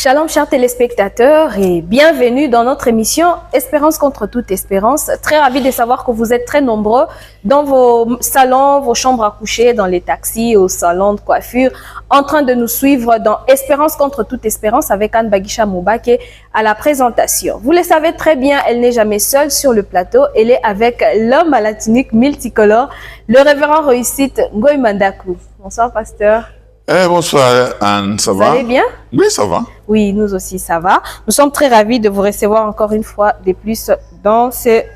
Shalom chers téléspectateurs et bienvenue dans notre émission Espérance contre toute espérance. Très ravi de savoir que vous êtes très nombreux dans vos salons, vos chambres à coucher, dans les taxis, au salon de coiffure, en train de nous suivre dans Espérance contre toute espérance avec Anne Bagisha Moubake à la présentation. Vous le savez très bien, elle n'est jamais seule sur le plateau, elle est avec l'homme à la tunique multicolore, le révérend Réussite Ngoy Mandakou. Bonsoir pasteur. Bonsoir Anne, ça va? Vous allez bien? Oui, ça va. Oui, nous aussi, ça va. Nous sommes très ravis de vous recevoir encore une fois de plus dans cette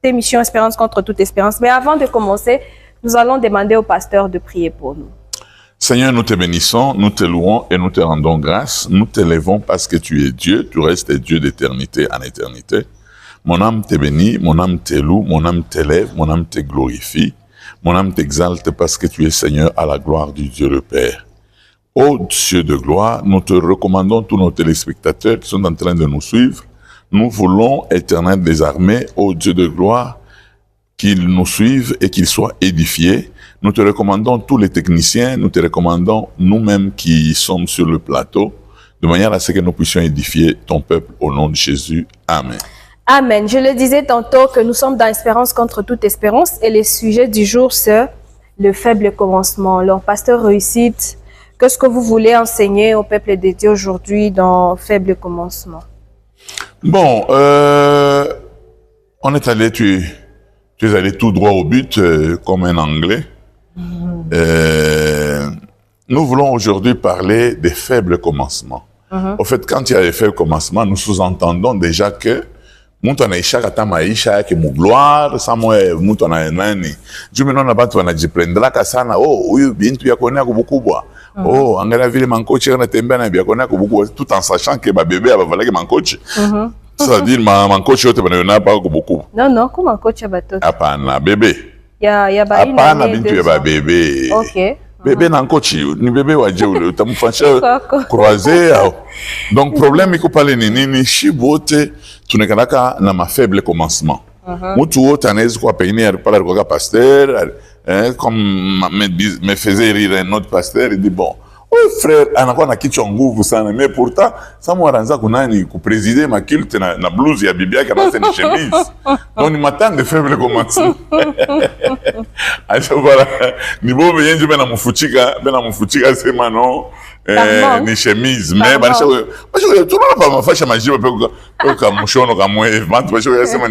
émission Espérance contre toute espérance. Mais avant de commencer, nous allons demander au pasteur de prier pour nous. Seigneur, nous te bénissons, nous te louons et nous te rendons grâce. Nous t'élèvons parce que tu es Dieu, tu restes Dieu d'éternité en éternité. Mon âme te bénit, mon âme te loue, mon âme t'élève, mon âme te glorifie. Mon âme t'exalte parce que tu es Seigneur à la gloire du Dieu le Père. Ô Dieu de gloire, nous te recommandons tous nos téléspectateurs qui sont en train de nous suivre. Nous voulons, Éternel des armées, ô Dieu de gloire, qu'ils nous suivent et qu'ils soient édifiés. Nous te recommandons tous les techniciens, nous te recommandons nous-mêmes qui sommes sur le plateau, de manière à ce que nous puissions édifier ton peuple au nom de Jésus. Amen. Amen. Je le disais tantôt que nous sommes dans Espérance contre toute espérance et le sujet du jour, c'est le faible commencement. Alors, pasteur Réussite, qu'est-ce que vous voulez enseigner au peuple de Dieu aujourd'hui dans faible commencement? Bon, on est allé, tu es allé tout droit au but comme un Anglais. Nous voulons aujourd'hui parler des faibles commencements. Au fait, quand il y a des faibles commencements, nous sous-entendons déjà que mtu anaisha kata maisha yake mugloire samwe mtu anaenani jumi naona watu wanajiprendela sana huyu bintu ya kuonea kubukubwa angalia vile mankochi anatembea na bia kuonea kubukubwa tout en sachant que ba bébé abavalaki mankochi c'est-à-dire mankochi yote banaona pa kubukubwa non comme mankochi batoto hapana bébé ya ba ina hapana bintu ya ba bébé OK bébé na nkochi ni bébé waje ule utamfanyia croiser donc problème iko pale ni nini shibote tunekanaka na ma faible commencement mtu wote anaweza kuwa pengine pale alikuwa pasteur comme me faisait rire un autre pasteur il dit bon oui frère anakuwa na kichwa nguvu sana mais pourtant samu anaanza kunani kupresider ma culte na blouse ya bibi yake na chemise donc ni matin de faible commencement alors voilà ni bobe yenje bena mfuchika sema non ni chemise mais basha tunaona pa mafasha majibu pe ka mushono kama hivi watu basha yasema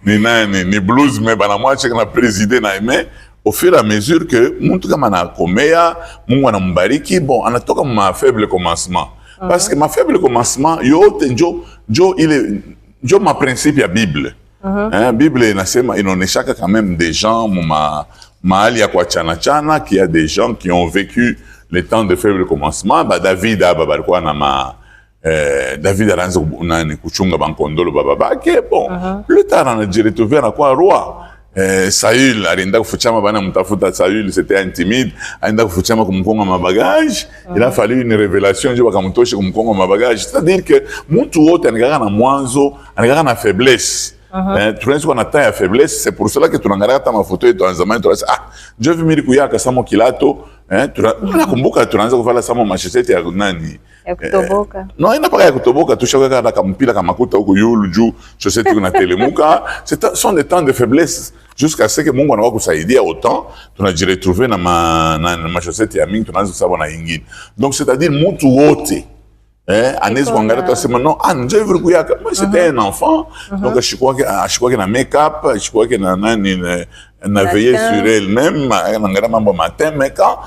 ni blouse mais bana mwache na présider na mais au fur et à mesure que mtu kama anakomea Mungu anambariki bon anatoka ma faible commencement parce que ma faible commencement yote njo ma principe ya Bible Bible inasema inaoneshaka quand même des gens mahali ya kuachana qu'il y a des gens qui ont vécu les temps de faible commencement David balikuwa na David anaanza kuchunga bankondolo babake bon plus tard anajiretrouver anakuwa roi Saül alienda kufuchama bana mtafuta Saül c'était intimide alienda kufuchama kumkonga mabagage il a fallu une révélation je bakamtoshe kumkonga mabagage c'est-à-dire que mtu wote anakaka na mwanzo anakaka na faiblesse tunaweza kuwa na temps ya faiblesse c'est pour cela que tunaangalia hata mafoto yetu ya zamani tunasema je veux miri kuyaka samo kilato tunakumbuka tunaanza kuvala samo mashesete ya nani ya kutoboka no ina paka ya kutoboka tushaka na kampila kama makuta huko yulu juu chaussette kuna telemuka sont des temps de faiblesse jusqu'à ce que Mungu anakuwa kusaidia autant tunajiretrouver na ma chaussette ya mingi tunaanza kusaba na ingine donc c'est-à-dire mtu wote anaweza kuangalia tuasema non nje vile kuyaka moi c'était un enfant donc je crois que na make-up je crois que na veiller sur elle-même anaangalia mambo matin mais quand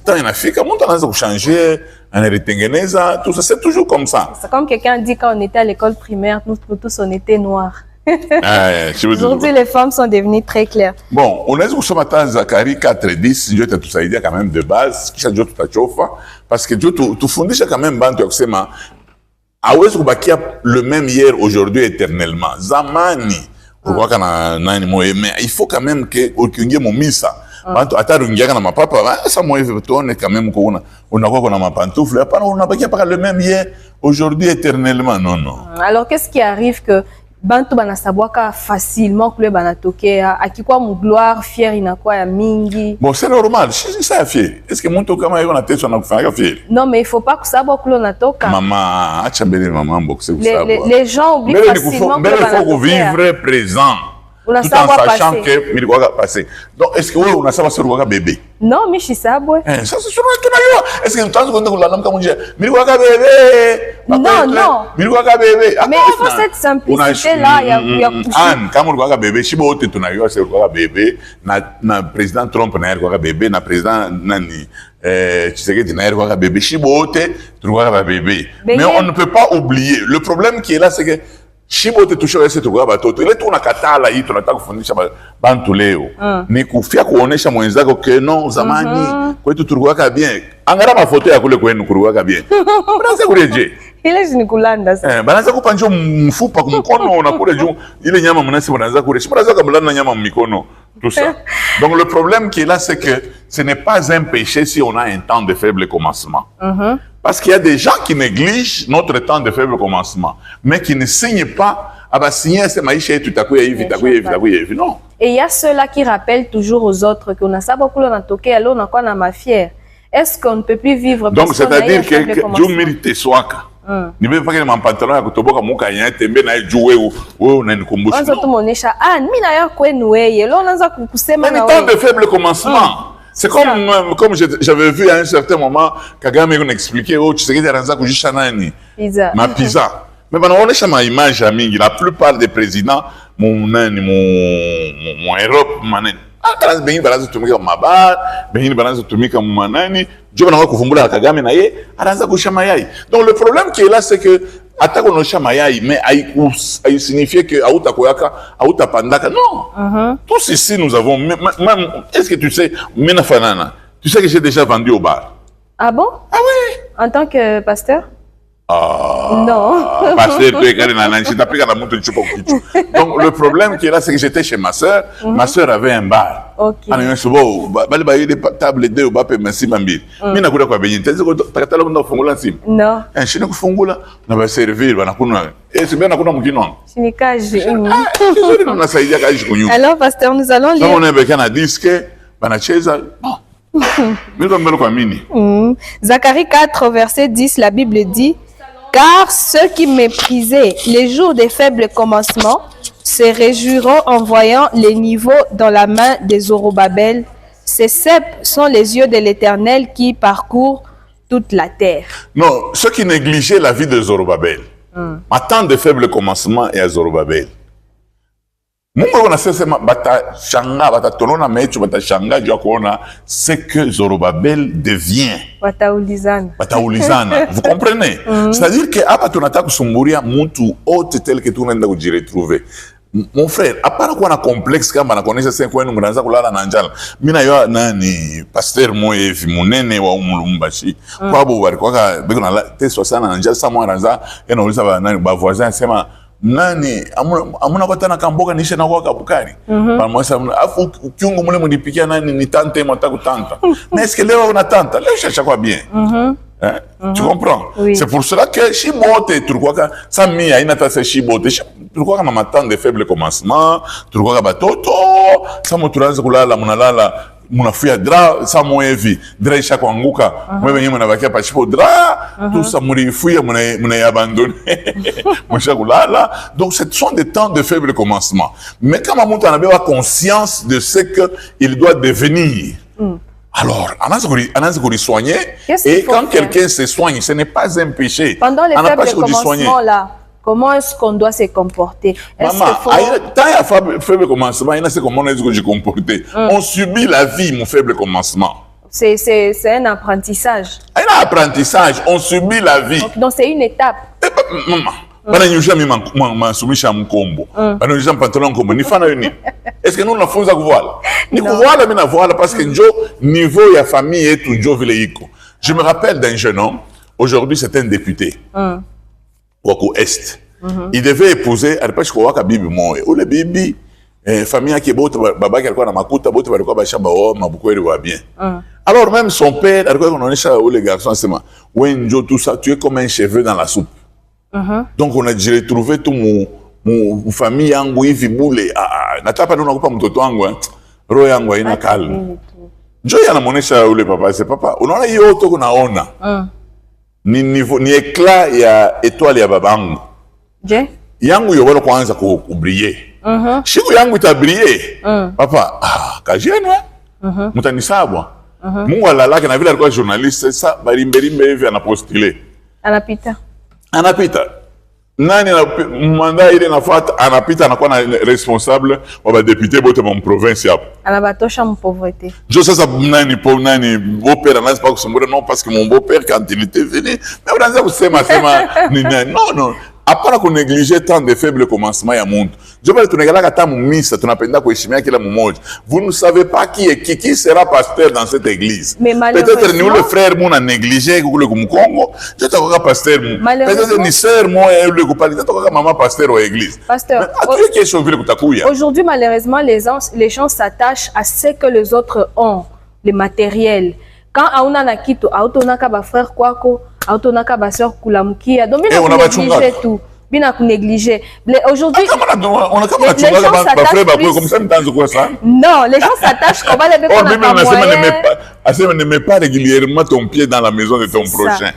temps inafika mtu anaanza kuchanger anaretengeneza tout ça c'est toujours comme ça c'est comme quelqu'un dit quand on était à l'école primaire nous tous on était noirs aujourd'hui les femmes sont devenues très claires bon unaweza kusoma ta Zacharie 4:10 ndio itatusaidia quand même de base kisha ndio tutachofa parce que Dieu tufundisha quand même bantu ya kusema hawezi kubakia le même hier aujourd'hui éternellement zamani kwa kana nani moyo mais il faut quand même que ukiingie mumisa bantu atarungiaka na mapapa ça moi tuone quand même ko unakuwa na mapantoufle hapana unabakia paka le même hier aujourd'hui éternellement non alors qu'est-ce qui arrive que bantu banasabwaka facilement kule banatokea akikuwa mu gloire fier inakuwa ya mingi. Bon, c'est normal, c'est ça fier. Est-ce que mtu kama yeye anateso na kufanya fier? Non, mais il faut pas kusabwa kule unatoka. Maman, acha mbele maman mbokse kusabwa. Les gens oublient facilement que il faut vivre présent. Tout en sachant que milikuwa passé. Donc est-ce que wewe unasema sio ulikuwa bébé? Non, mi shisabwe. Ça c'est sûr que tunajua. Est-ce que mtanzo kwenda kulala kama mmoja? Milikuwa bébé. Non. Milikuwa bébé. Mais il faut cette simplicité là ya Anne, kama ulikuwa bébé, shibo wote tunajua sio ulikuwa bébé na président Trump na alikuwa bébé na président nani Tshisekedi na alikuwa bébé. Shibo wote tulikuwa bébé. Mais on ne peut pas oublier. Le problème qui est là c'est que shibo te tusho ese tukua batoto ile tunakatala hii tunataka kufundisha bantu leo ni kufia kuonesha mwenzako ke no zamani kwetu tulikuwa bien angara mafoto ya kule kwenu kulikuwa bien banaanza kureje ile ni kulanda sasa banaanza kupanjo mfupa kumkono unakule juu ile nyama mnasi banaanza kureje banaanza kumlana nyama mikono tout ça. Donc le problème qui est là c'est que ce n'est pas un péché si on a un temps de faible commencement. Parce qu'il y a des gens qui négligent notre temps de faible commencement, mais qui ne signent pas, ah bah signer c'est maïcha et tout à coup hivi, non. Et il y a ceux-là qui rappellent toujours aux autres qu'on a ça beaucoup on a toqué alors on a quoi on a ma fière. Est-ce qu'on ne peut plus vivre? Donc c'est-à-dire que Dieu mérite swaka. Ni même pas que mon pantalon ya kutoboka muka nya tembe na jouer wewe unanikumbusha. Kwanza tumuonesha mimi na yako kwenu wewe. Leo unaanza kusema na wewe. Temps de faible commencement. C'est comme j'avais vu à un certain moment Kagame nous expliquer tu sais que anaanza kujisha nani ma pizza. Mais banaonesha ma image ya mingi la plupart des présidents mon Europe manene. Kazi bengi banaanza kutumika mabar, bengi banaanza kutumika manani, jo banaanza kuvumbula Kagame na ye anaanza kusha mayai. Donc le problème qui est là c'est que attaque on sha mayai mais aïe signifie que auta koyaka auta pandaka non. Tous ici nous avons même est-ce que tu sais mena fanana tu sais que j'ai déjà vendu au bar. Ah bon? Ah oui. En tant que pasteur? Ah, non. Pasteur, donc le problème qui est là, c'est que j'étais chez ma sœur. Ma sœur avait un bar. Ok. Il y a table de au bape merci mambi. Mais na kuda kwa benyi. Tezi ko takatala kuna fungula sim. Non. Shina kufungula na ba servir bana kuna. C'est bien na kuna mukino. Shinikaji. Na saidia kaji kunyu. Alors pasteur, nous allons lire. On est avec un disque banacheza. Zacharie 4 verset 10 la Bible dit: car ceux qui méprisaient les jours des faibles commencements se réjouiront en voyant les niveaux dans la main des Zorobabel. Ces cèpes sont les yeux de l'Éternel qui parcourent toute la terre. Non, ceux qui négligeaient la vie de Zorobabel. Attends de faibles commencements et à Zorobabel. Mungu anasema batashanga batatonona mecho batashanga jua kuona ce que Zorobabel devient. Bataulizana. Vous comprenez? C'est-à-dire que hapa tunataka kusumburia mtu ote tel que tunaenda kujiretrouver. Mon frère, apara kuwa na complexe kama nakuonesha sasa kwenu mnaanza kulala na njala. Mimi na yo nani pasteur Moevi munene wa Umulumbashi. Kwa bo walikuwa bego na teso sana na njala sama anaanza yanauliza ba nani ba voisin sema nani amuna kwa tana kamboga nishe na kwa kabukari pamoja afu kiungo mule mnipikia nani ni tante mata kutanta mais est-ce que leo una tanta leo cherche quoi bien tu comprends? Oui. C'est pour cela que shibote tulikuwa ça mi aina tasa shibote tulikuwa kama matanda de faible commencement tulikuwa kama batoto sama tunaanza kulala mnalala munafuya dra sa moevi dra isha kuanguka mwewe nyinyi mnabakia pachipo dra tout ça murifuya muna abandonner mwisha kulala. Donc ce sont des temps de faible commencement, mais quand mtu anabewa conscience de ce que il doit devenir alors anaanza kusoigner et quand quelqu'un se soigne ce n'est pas un péché pendant les faibles commencements là. Comment est-ce qu'on doit se comporter? Maman, tant il y a faible commencement, il y a ce comment est-ce que je comporter. On subit la vie, mon faible commencement. C'est un apprentissage. Un apprentissage, on subit la vie. Donc c'est une étape. Maman, est-ce que nous n'avons pas voile? Ni voile, mais voile parce que niveau ya famille est toujours viléico. Je me rappelle d'un jeune homme, aujourd'hui c'est un député. Wako Est. Il devait épouser, alipashi kwa waka bibi moe. Ule bibi, famille yake bote, babaki alikuwa na makuta, bote walikuwa bashamba wao, mabukweli wa bien. Alors même son père, alikuwa konaonesha ule garçon, sema, wenjo tout ça, tu es comme un cheveu dans la soupe. Donc on a retrouvé tout famille yangu hivi bule. Nataka tu nakupa mtoto wangu roho yangu haina kalma. Joy anamuonesha ule papa, c'est papa, unaona hiyo yote unaona. Ni éclat ya étoile ya babangu. Je? Yangu yobalo kwanza kubriller. Shiku yangu itabriller. Papa, kajene. Mutanisabwa. Mungu alalake na vile alikuwa journaliste, sa barimberimbe hivi anapostile. Anapita. Nani manda ile nafuata anapita anakuwa na responsable wa ba député bote mu province hapo. Anabatosha mu pauvreté. Jo sasa nani beau-père anaanza pas kusumbura non parce que mon beau-père quand il était venu, mais unaanza kusema non. Hapana kunegliger tant de faibles commencements ya muntu. Je vais tunaangalia hata mumisa tunapenda kuheshimia kila mmoja. Vous ne savez pas qui sera pasteur dans cette église. Peut-être ni le frère mon a négligé kule kumkongo, je t'akoka pasteur mon. Peut-être ni sœur moi le kupali t'akoka maman pasteur au église. Pasteur. Aujourd'hui malheureusement les gens s'attachent à ce que les autres ont, les matériels. Quand auna na kitu autonaka ba frère kwako, autonaka ba sœur kulamukia. Donc bien on négliger tout. Bien qu'on négliger. Aujourd'hui, non, les gens s'attachent comme les bébés. Ne mets pas régulièrement ton pied dans la maison de ton prochain.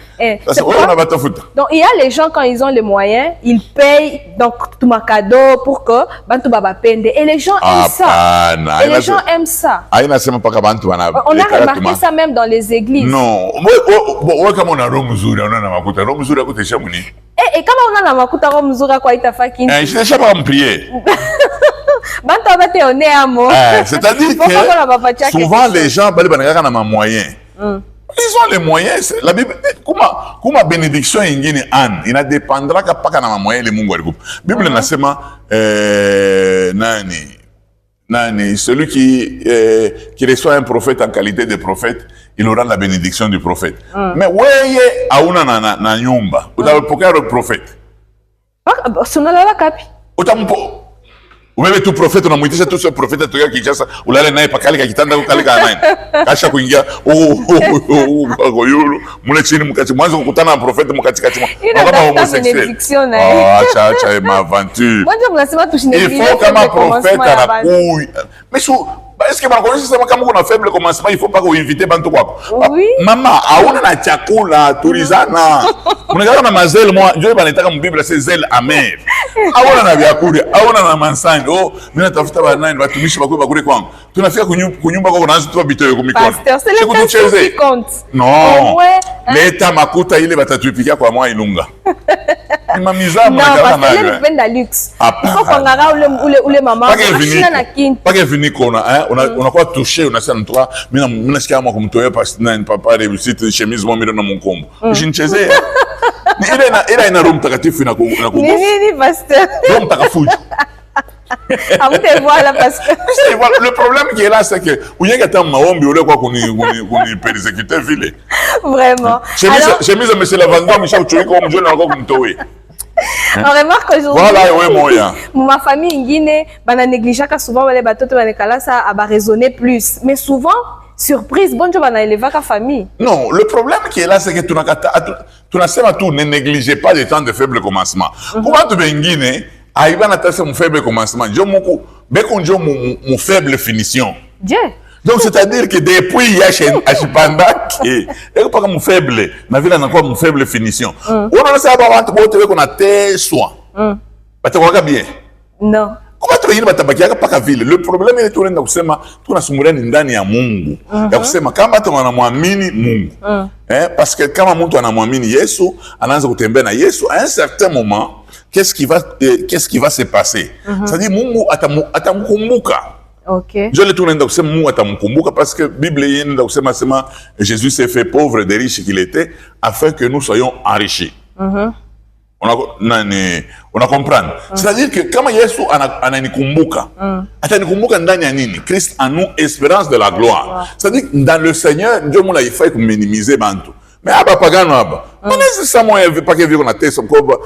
Donc il y a les gens quand ils ont les moyens, ils payent donc tout ma cadeau pour que bantu baba pende. Et les gens aiment ça. Et les gens aiment ça. On a remarqué ça même dans les églises. Non, comme on a Romuzuri, on a Namakuta. Romuzuri a coûté Chamouni. Et comment on a la makuta Romuzuri quoi il t'a fait qui? Je ne sais pas me prier. C'est-à-dire que souvent les gens ont moyens. Ils ont les moyens. La Bible, comme bénédiction ingine Anne, il ne dépendra pas de la moyen les mungu. La Bible n'a seulement nani celui qui reçoit un prophète en qualité de prophète, il aura la bénédiction du prophète. Mais weye auna na nyumba, utapokea le prophète. Sunalala kapi. Wewe tu prophète unamuitisha tu sio prophète atoka Kinshasa ulale naye pakali kakitanda kale ka nine kasha kuingia yulu mule chini mkati mwanzo kukutana na prophète mkati kati kama homosexuel acha ma aventure mwanzo mnasema tushindeni il faut kama prophète anakuya mais est-ce que mnakonesha sema kama kuna faible commencement il faut pas kuinviter bantu kwako mama auna na chakula tulizana mnagana na mazel moi Dieu banataka mu Bible c'est zèle amer auna na vyakula auna na mansani mimi natafuta banani watumishi bakure kwangu tunafika kunyumba kwako naanza tu bitoyo kwa mikono c'est kucheze non leta makuta ile batatuipikia kwa mwa ilunga ni mamiza mnakana nayo non parce que luxe il faut kongara ule mama machina na kintu pake vini kona unakuwa touché unasema toi mimi nasikia kama kumtoa papa réussite chemise moi mimi na mkombo usinichezee ile ina roho mtakatifu nini pasteur roho mtakatifu voilà parce que le problème qui est là c'est que uyenga ta maombi ule kwa kuni persécuter vile vraiment chemise monsieur Lavanda Michel Chouiko comme Dieu n'a encore kumtoe. On remarque aujourd'hui voilà ouais moya ma famille ingine bana négligeaka souvent les batoto banekala ça a raisonner plus mais souvent surprise bonjo bana éleva ka famille. Non, le problème qui est là c'est que tunasema tu ne négligez pas les temps de faible commencement. Comment tu bengine aiba na tasa mu faible commencement njo muku beko njo mu faible finition. Dieu. Donc c'est-à-dire que depuis ashipanda et pas comme faible na vile anakuwa mu faible finition. Unaona sasa watu wote weko na teswa. Batakwaka bien. Non. Comment tu wengine batabakiaka paka vile. Le problème ile tunaenda kusema tunasumbulia ni ndani ya Mungu. Ya kusema kama mtu anamwamini Mungu. Parce que kama mtu anamwamini Yesu, anaanza kutembea na Yesu à un certain moment, qu'est-ce qui va se passer? C'est-à-dire Mungu atamkumbuka. Okay. Je le tourne kusema Mungu atamkumbuka parce que Bible inaenda kusema sema Jésus s'est fait pauvre de riche qu'il était afin que nous soyons enrichis. On a comprendre. C'est-à-dire que kama Yesu ananikumbuka, atanikumbuka ndani ya nini? Christ en nous, espérance de la gloire. C'est-à-dire dans le Seigneur, Dieu m'a fait minimiser bantu. Mais aba pagano aba. Mwanezi samo pake viko na teso kwa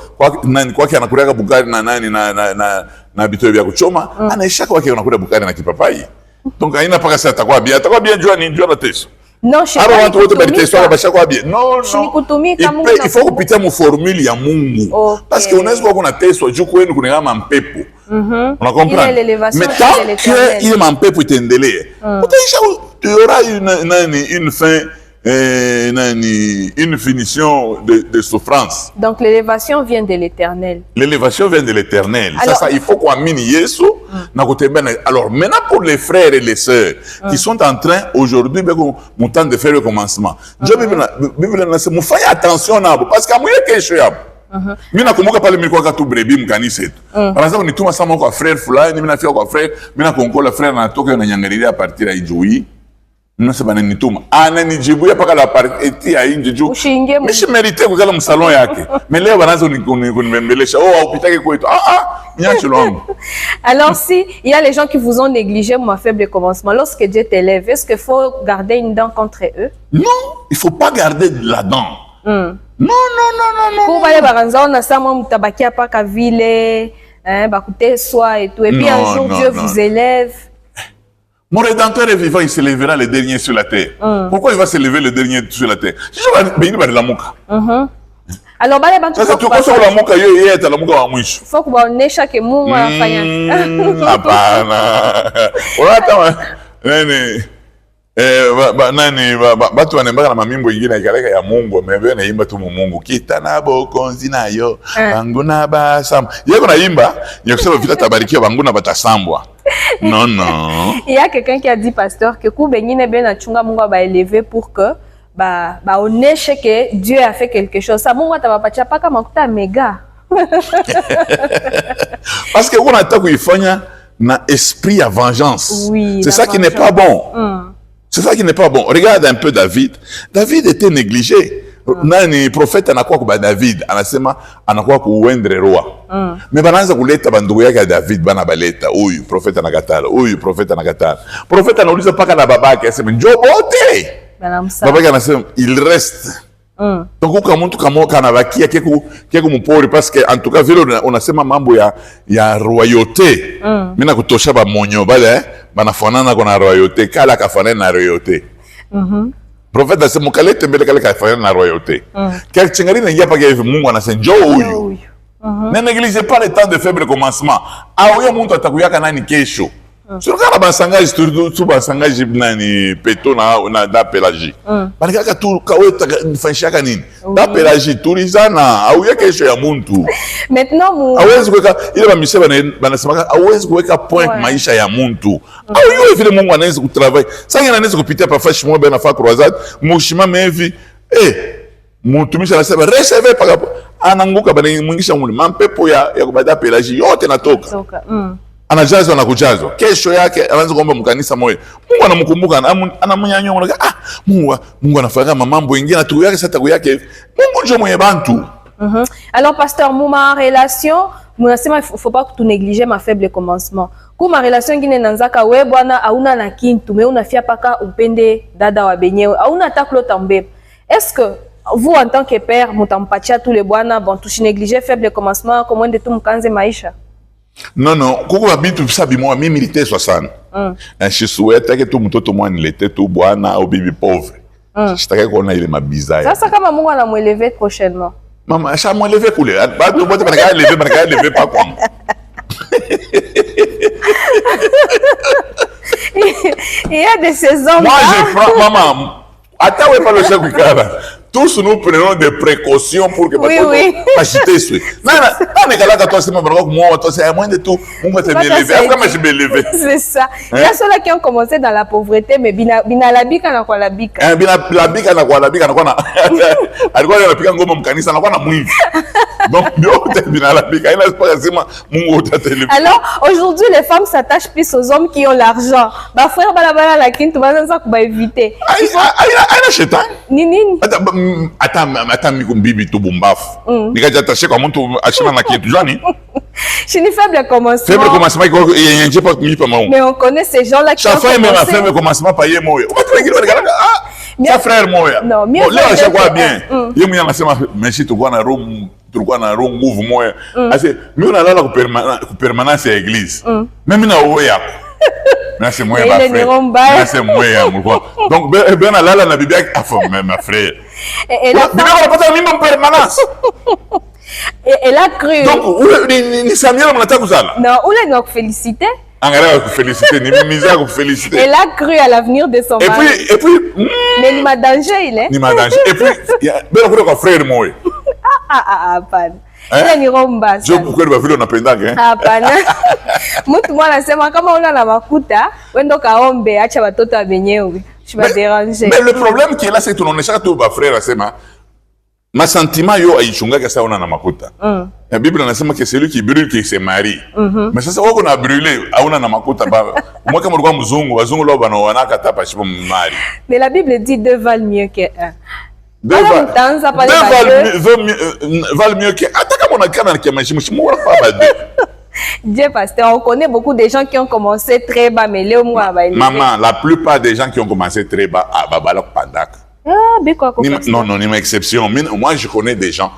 anakuria bugari na nani na bitoyo vya kuchoma, anaisha kwa anakuria bugari na kipapai. Donc haina paka sasa atakuwa bien jua ni jua na teso. Non, je sais pas. Non, il faut kupita mu formule ya Mungu. Parce que unaweza kuwa unateswa juu kwenu kuna mampepo. On comprend. Mais tant que il mampepo itendelee. Utaisha tu aura une fin une finition de souffrance. Donc l'élévation vient de l'Éternel. L'élévation vient de l'Éternel. Ça, il faut qu'on amène Yesu. Alors maintenant pour les frères et les sœurs qui sont en train aujourd'hui mon temps de faire le commencement. Je Bible mufanya attention nabo parce que amuye kesho yabo. Mimi nakumbuka pale nilikuwa katu brebi mkanisa yetu. Par exemple nituma sama kwa frère fulani, mimi nafika kwa frère, mimi nakonkola frère anatoka na nyangalilia a partir ya Ijui. Nasema nituma ananijibuia paka la partie ya nje juu mimi merite kukala msalon yake mais leo banaanza kunibembelesha upitake kwetu niache longo. Alors si il y a les gens qui vous ont négligé mon faible commencement, lorsque Dieu t'élève, est-ce qu'il faut garder une dent contre eux? Non, il faut pas garder la dent. Non. Pour aller baranza on a ça moi mutabakia paka vile bakute soi et tout et puis un jour Dieu vous élève. Mon Rédempteur est vivant, il se lèvera le dernier sur la terre. Pourquoi il va se lever le dernier sur la terre? Alors, faut que baonesha que Mungu anafanya. Batu wanembaka na mamimbo ingine ikaleka ya Mungu mebe na imba tu Mungu kita na bokonzi nayo banguna basam yeko na imba yakusema vita tabarikiwa banguna batasambwa. Non. Il y a quelqu'un qui a dit pasteur que ku bengine ben achunga Mungu ba élever pour que ba oneshe que Dieu a fait quelque chose. Ça Mungu atabapatia paka makuta mega. Parce que on attend kuifanya na esprit à vengeance. Oui, c'est ça qui n'est pas bon. C'est ça qui n'est pas bon. Regarde un peu David. David était négligé. Nani prophète anakuwa kwa David anasema anakuwa kuwendre roi. Mais banaanza kuleta bandugu yake ya David bana baleta huyu prophète anakatala, huyu prophète anakatala. Prophète anauliza paka na babake asema njoo bote. Babake anasema il reste. Donc kama mtu kama kanabakia keko mpori parce que en tout cas vile unasema mambo ya royauté. Mimi nakutosha ba monyo bale banafanana kwa royauté kala kafanana na royauté. Prophète asema kalete mbele kale kafanana na royauté. Kile chingari na yapa kwa Mungu anasema njoo huyu. Ne négligez pas le temps de faible commencement. Auya muntu atakuyaka nani kesho. Sur kana basangaji tu basangaji nani peto na da pelagie. Banikaka tu kaweta nifanyishaka nini? Da pelagie tulizana auya kesho ya muntu. Maintenant hawezi kuweka ile bamisha banasema hawezi kuweka point maisha ya muntu. Auyo vile Mungu anaweza kutravailler. Sasa anaweza kupitia pa fashi mwa bena fa croisade, mushima mevi mutumisha anasema recevez paka ananguka bana mwingisha muli mampepo ya kubada pelagie yote natoka. Anajazwa na kujazwa. Kesho yake anaanza kuomba mkanisa moyo. Mungu anamkumbuka, anamunyanyua, Mungu anafanya mambo mengine tu yake sasa yake. Mungu ndio mwenye bantu. Alors pasteur Mouma relation, munasema faut pas que tu négliger ma faible commencement. Kuma relation ngine nanzaka we bwana hauna na kintu, mais unafia paka upende dada wa benyewe. Hauna taklo tambe. Est-ce que vous en tant que père mutampatia tous les bwana bon tu négliger faible commencement comment de tu mkanze maisha? Non, kuko babitu sabi moi mimi niliteswa sana. Je souhaite que tout mtoto mwa nilete tu bwana au bibi pauvre. Sitaki kuona ile mabiza. Sasa kama Mungu anamuelever prochainement. Mama, acha muelever kule. Bado bote banaka lever pas kwangu. Il y a de ces hommes. Moi je prends maman. Attends, ouais pas le chef Kikara. Tous nous prenons des précautions pour que pas chiter ce. Non, mais toi c'est moi toi c'est moins de tout. Moi c'est bien élevé. Après je vais lever. C'est ça. Il y a ceux-là qui ont commencé dans la pauvreté mais bina la bika na kwa la bika. Bina la bika na kwa la bika na kwa na. Alikuwa anapika ngoma mkanisa na kwa na mwivi. Donc yote bina la bika ina pas sema Mungu utatelewa. Alors aujourd'hui les femmes s'attachent plus aux hommes qui ont l'argent. Ba frère balabala lakini tunaanza kuba éviter. Aina shetani. Nini? Ata mikumbibi tu bumbafu. Nikaja tashe kwa mtu ashina na kitu jani. Je suis faible commencement. Faible commencement il y a pas mis pas moi. Mais on connaît ces gens-là qui ont commencé. Ça fait faible commencement pas yé moyo. Ça frère moya. Non, mieux là à chaque fois bien. Yé moya nasema merci tulikuwa na room nguvu moya. Ase mimi nalala ku permanence ya église. Mimi na uwe yako. Mais c'est moi, ma c'est moi, donc, ben, là, la Bible, ma frère. Et la femme, en permanence. Elle a cru. Donc, Samuel, on a non, on l'a félicité. Féliciter. Elle a cru à l'avenir de son mari. Et puis, mais il m'a danger, il est. Il m'a danger. Et puis, il y a un frère, moi. Hapana. Ile ni roho mbaya. Je pourquoi ba vile unapendanga Hapana. Mtu mwana anasema kama una na makuta, wendo kaombe acha watoto wenyewe. Je vais déranger. Mais le problème qui est là c'est que tunaonesha tu ba frère asema ma sentiment yo aichunga kasa una na makuta. La Bible inasema que celui qui brûle qui se marie. Mais sasa wako na brûler hauna na makuta ba. Moi kama ulikuwa mzungu, wazungu leo bana wanakata pa shipo mari. Mais la Bible dit deux valent mieux que un. Deux valent mieux que attends comme on a kana qui machi moi pas ba. Dieu pasteur, on connaît beaucoup de gens qui ont commencé très bas mais les moi ba. Maman, la plupart des gens qui ont commencé très bas à babalok pandak. Ah, mais quoi non, non, ni ma exception. Moi, je connais des gens.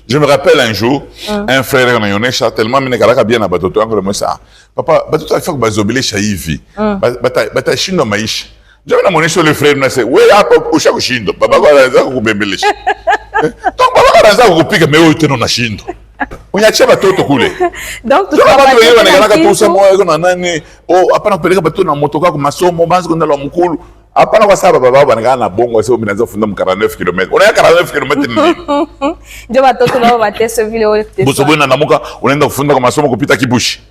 Je me rappelle un jour, un frère mayonnaise, tellement mine kalaka bien abatoto yango le ça. Papa, batoto il faut que bazobele shaivi. Bata shindo maisha. J'avais mon sur le frère na c'est ouais hapo usha kushindo. Baba kwa anaanza kukubembelesha. Donc baba anaanza kukupiga mewe tena na shindo. Unyache batoto kule. Donc tu vas pas wewe wanakalaka tu sema wewe na nani? Oh, hapana kupeleka batoto na motoka kwa masomo, banzi kwenda la mkulu. Hapana kwa sababu baba wanakana na bongo sio mnaanza kufunda mkara 9 km. Unaweka 9 km nini? Ndio watoto nao watese vile wote. Busobona namuka unaenda kufunda kwa masomo kupita kibushi.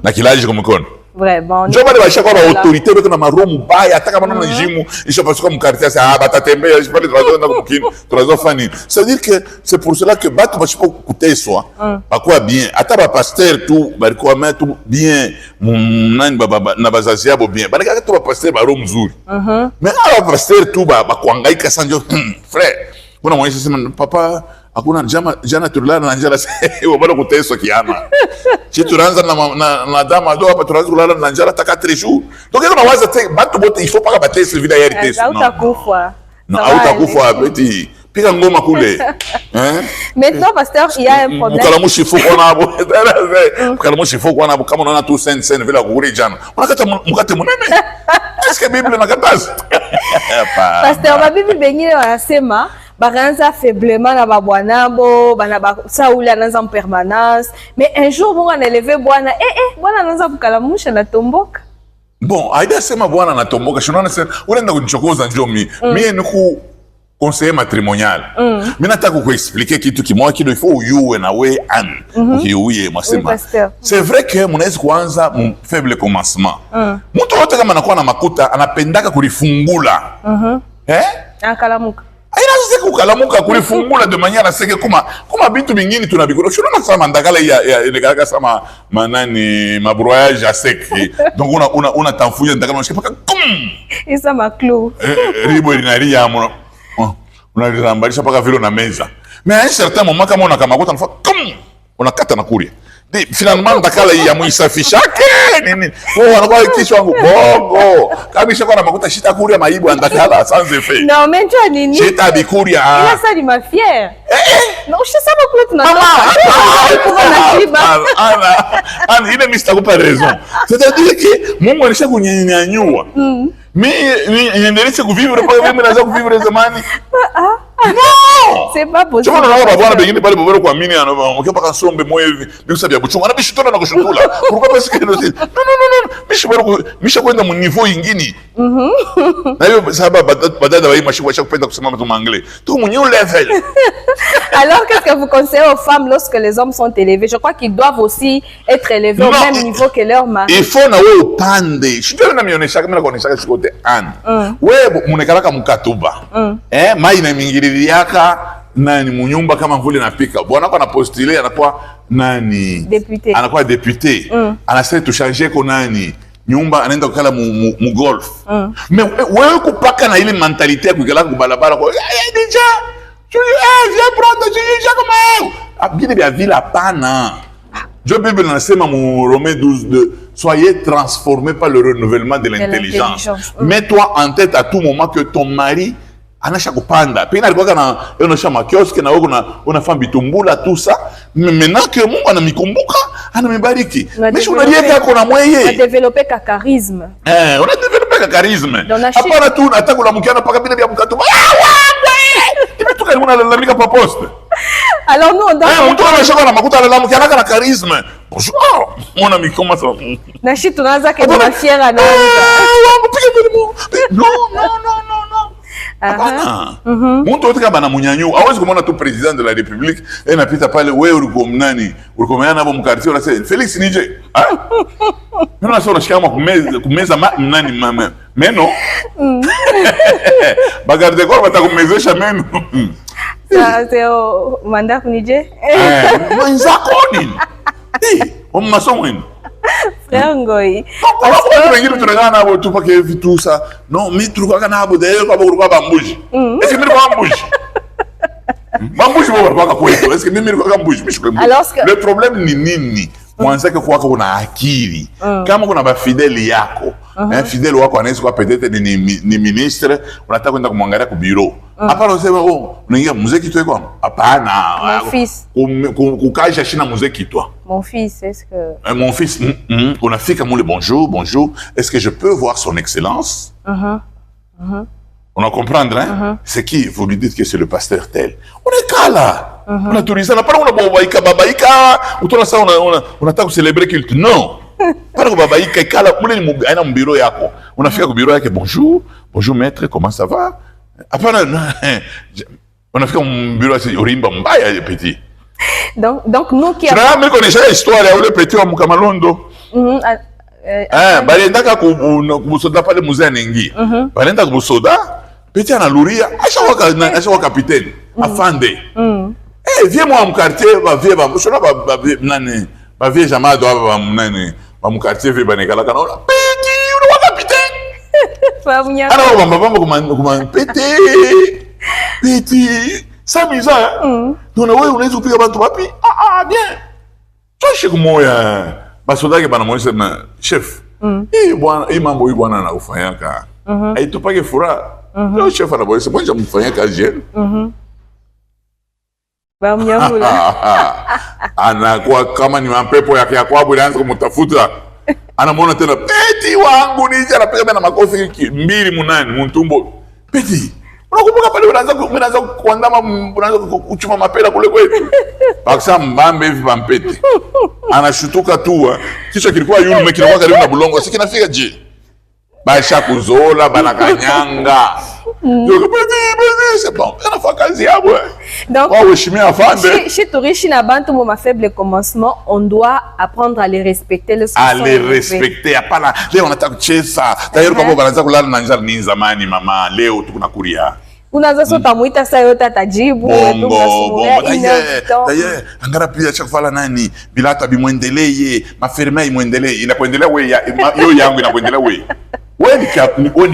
Na kilaji kwa mkono. Vraiment. Ndio bale bashaka kwa autorité beko na maromu baya hata kama na jimu isha pasuka mkartia ça batatembea je parle de dans mukino trozo fani. Ça veut dire que c'est pour cela que batu bashipo kuteswa. Bakwa bien. Hata ba pasteur tout balikuwa metu bien nani baba na bazazi yabo bien. Balika tu ba pasteur ba romu nzuri. Mais alors pasteur tout ba kuhangaika sanjo frère. Kuna mwanisha sema papa hakuna jana tulala na njala sasa bado kuteswa kiama. Si tunaanza na dama do hapa tunaanza kulala na njala taka 3 jours. Donc kuna waza batu bote il faut pas batese vile ya RTS. Non. Utakufa. Non, utakufa petit. Pika ngoma kule. Hein? Maintenant pasteur, il y a un problème. Ukalamushi fuko na abo. Ukalamushi fuko na abo kama unaona tu sen vile kuguri jana. Unakata mkate munene. Est-ce que Bible inakataza? Pasteur, ma Bible bengine wanasema baranza faiblement na babwanabo bana ba saula nanza en permanence mais un jour bon on élevé bwana bwana nanza kukalamusha na tomboka bon aida sema bwana na tomboka shinaona sema unaenda kunichokoza njomi mimi niku conseiller matrimonial mimi nataka kuexpliquer kitu kimoja kido il faut uyue na we an ukiuye mwasema c'est vrai que mnaweza kuanza faible commencement mtu wote kama anakuwa na makuta anapendaka kulifungula akalamuka aina sasa kukalamuka kulifungula de manière à ce que comme bitu bingine tunabikora shona nasema ndakala ya ile sama manani mabroyage à sec donc una tanfuya ndakala unashika paka isa maclou ribo inaria mono unarirambalisha paka vile na meza mais à un certain moment kama una kama kota unakata na kuria finalement ndakala ya muisafishake nini wanakuwa kichwa wangu bongo kabisa kwa makuta shita kuria maibu ndakala sans effet non mais tu as nini shita bikuria ila ça ma fière non je sais pas pourquoi tu ana ile mimi sitakupa raison c'est-à-dire que Mungu alisha kunyenyanyua mimi niendeleze kuvivre kwa mimi naweza kuvivre zamani non c'est pas possible. Tu vois na bwana bengine pale bobero kwa mini anaokipa kasombe moyo hivi bisa bya buchunga na bishitona na kushutula pourquoi parce que non misha kwenda mu niveau ingine na hiyo sababu badada wa mashi washa kupenda kusema mtu anglais tu mu new level. Alors qu'est-ce que vous conseillez aux femmes lorsque les hommes sont élevés? Je crois qu'ils doivent aussi être élevés au même niveau que leur mari. Il faut na wewe upande shitona na mionyesha kama nakuonyesha shikote an wewe munekalaka mkatuba mai na mingililiaka nani munyumba kama vile napika bwana kwa na postuler anakuwa nani député anakuwa député anasema tu changer ko nani nyumba anaenda kukala mu golf mais wewe kupaka na ile mentalité ya kukala kubalabala kwa déjà viens prendre déjà comme abide bia vile hapana. Job Bible nasema mu Romains 12:2 soyez transformés par le renouvellement de l'intelligence. Mets-toi en tête à tout moment que ton mari anasha kupanda pena alikuwa na yonosha makioski na wewe unafanya bitumbula tout ça mais maintenant que Mungu anamikumbuka anamibariki mais unalieka kuna mweye on a développé ka charisme on a développé ka charisme hapana tu unataka ulamkiana paka bila vya mkatu imetoka ni unalalamika pa poste alors nous on doit mtu anashaka na makuta analalamkiana na charisme bonjour mon ami comment ça na shit tunaanza kama fiera na non hapana mtu wote kama anamunyanyu hawezi kumwona tu president de la republique anapita pale wewe ulikuwa mnani ulikuwa mwana hapo mkartio unasema Felix nije mimi nasema unashikama kumeza mnani mama meno bagarde kwa batakumezesha meno sasa manda kunije mwenzako nini masomo nini Ngoi. Parce que wengine tunangana nabo tu pake vitu sa. Non, mimi tulikuwa nabo d'ailleurs kwa kulikuwa bambuji. Est-ce que mimi kwa bambuji? Bambuji bora kwa kwetu. Est-ce que mimi nilikuwa bambuji? Le problème ni nini? Mwanzake kwa kuna akili. Kama kuna bafideli yako, fideli wako anaweza kuwa peut-être ni ministre, unataka kwenda kumwangalia ku bureau. Hapana useme unaingia mzee kitu iko. Hapana. Mon fils. Kukaisha shina mzee kitu. Mon fils, est-ce que mon fils, on a fait comme le bonjour, est-ce que je peux voir son excellence? On a comprendre, hein? C'est qui? Vous lui dites que c'est le pasteur tel. On est cas là. On a tourisé, on a pas babaïka, on a célébrer culte. Non. Pas babaïka, kala, on a un bureau yako. On a fait au bureau yako, bonjour maître, comment ça va? Après, on a fait un bureau à Orimba Mbaya, petit. Donc nous qui avons... Tu connais l'histoire ya ule petit wa Mukamalondo? Balendaka kubusoda pale muzee nengi. Balenda kubusoda, petit analuria, ashawa capitaine, afande. Viens moi au quartier, ba vie jamaa do ba nani, ba mu quartier vie banekala kana. Petit, ule capitaine. Alors bamba petit. Ça bizarre. Donc wewe unaweza kupiga bantu wapi? Bien. Toshe kumoya. Basoda ke bana moise na chef. Bwana, mambo hii bwana anakufanyaka. Haitupake furaha. Leo chef anaboyesa mmoja mfanyaka jeune. Ba mnyangula. Anakuwa kama ni mapepo yake ya kwabu ilianza kumtafuta. Anamwona tena peti wangu nije anapiga na makofi 2 mtumbo. Peti unakumbuka pale unaanza kuandama unaanza kuchuma mapela kule kwetu. Baksa mbambe hivi bampete. Anashutuka tu kisha kilikuwa yule kinakuwa karibu na bulongo sisi kinafika je. Basha kuzola banakanyanga. Donc c'est bon, on a fait kazi yabo. Donc heshimia afande. Chez Torishi na bantu mo faible commencement, on doit apprendre à les respecter à les respecter hapana. Leo nataka kucheza. Tayari kwa sababu wanaanza kulala na njaa ni zamani mama. Leo tukuna kuria. Unaweza sota muita saa yote atajibu d'ailleurs angara pia chakufala nani bila hata bimwendelee maferma imwendelee inapoendelea wewe yo yangu inapoendelea wewe ni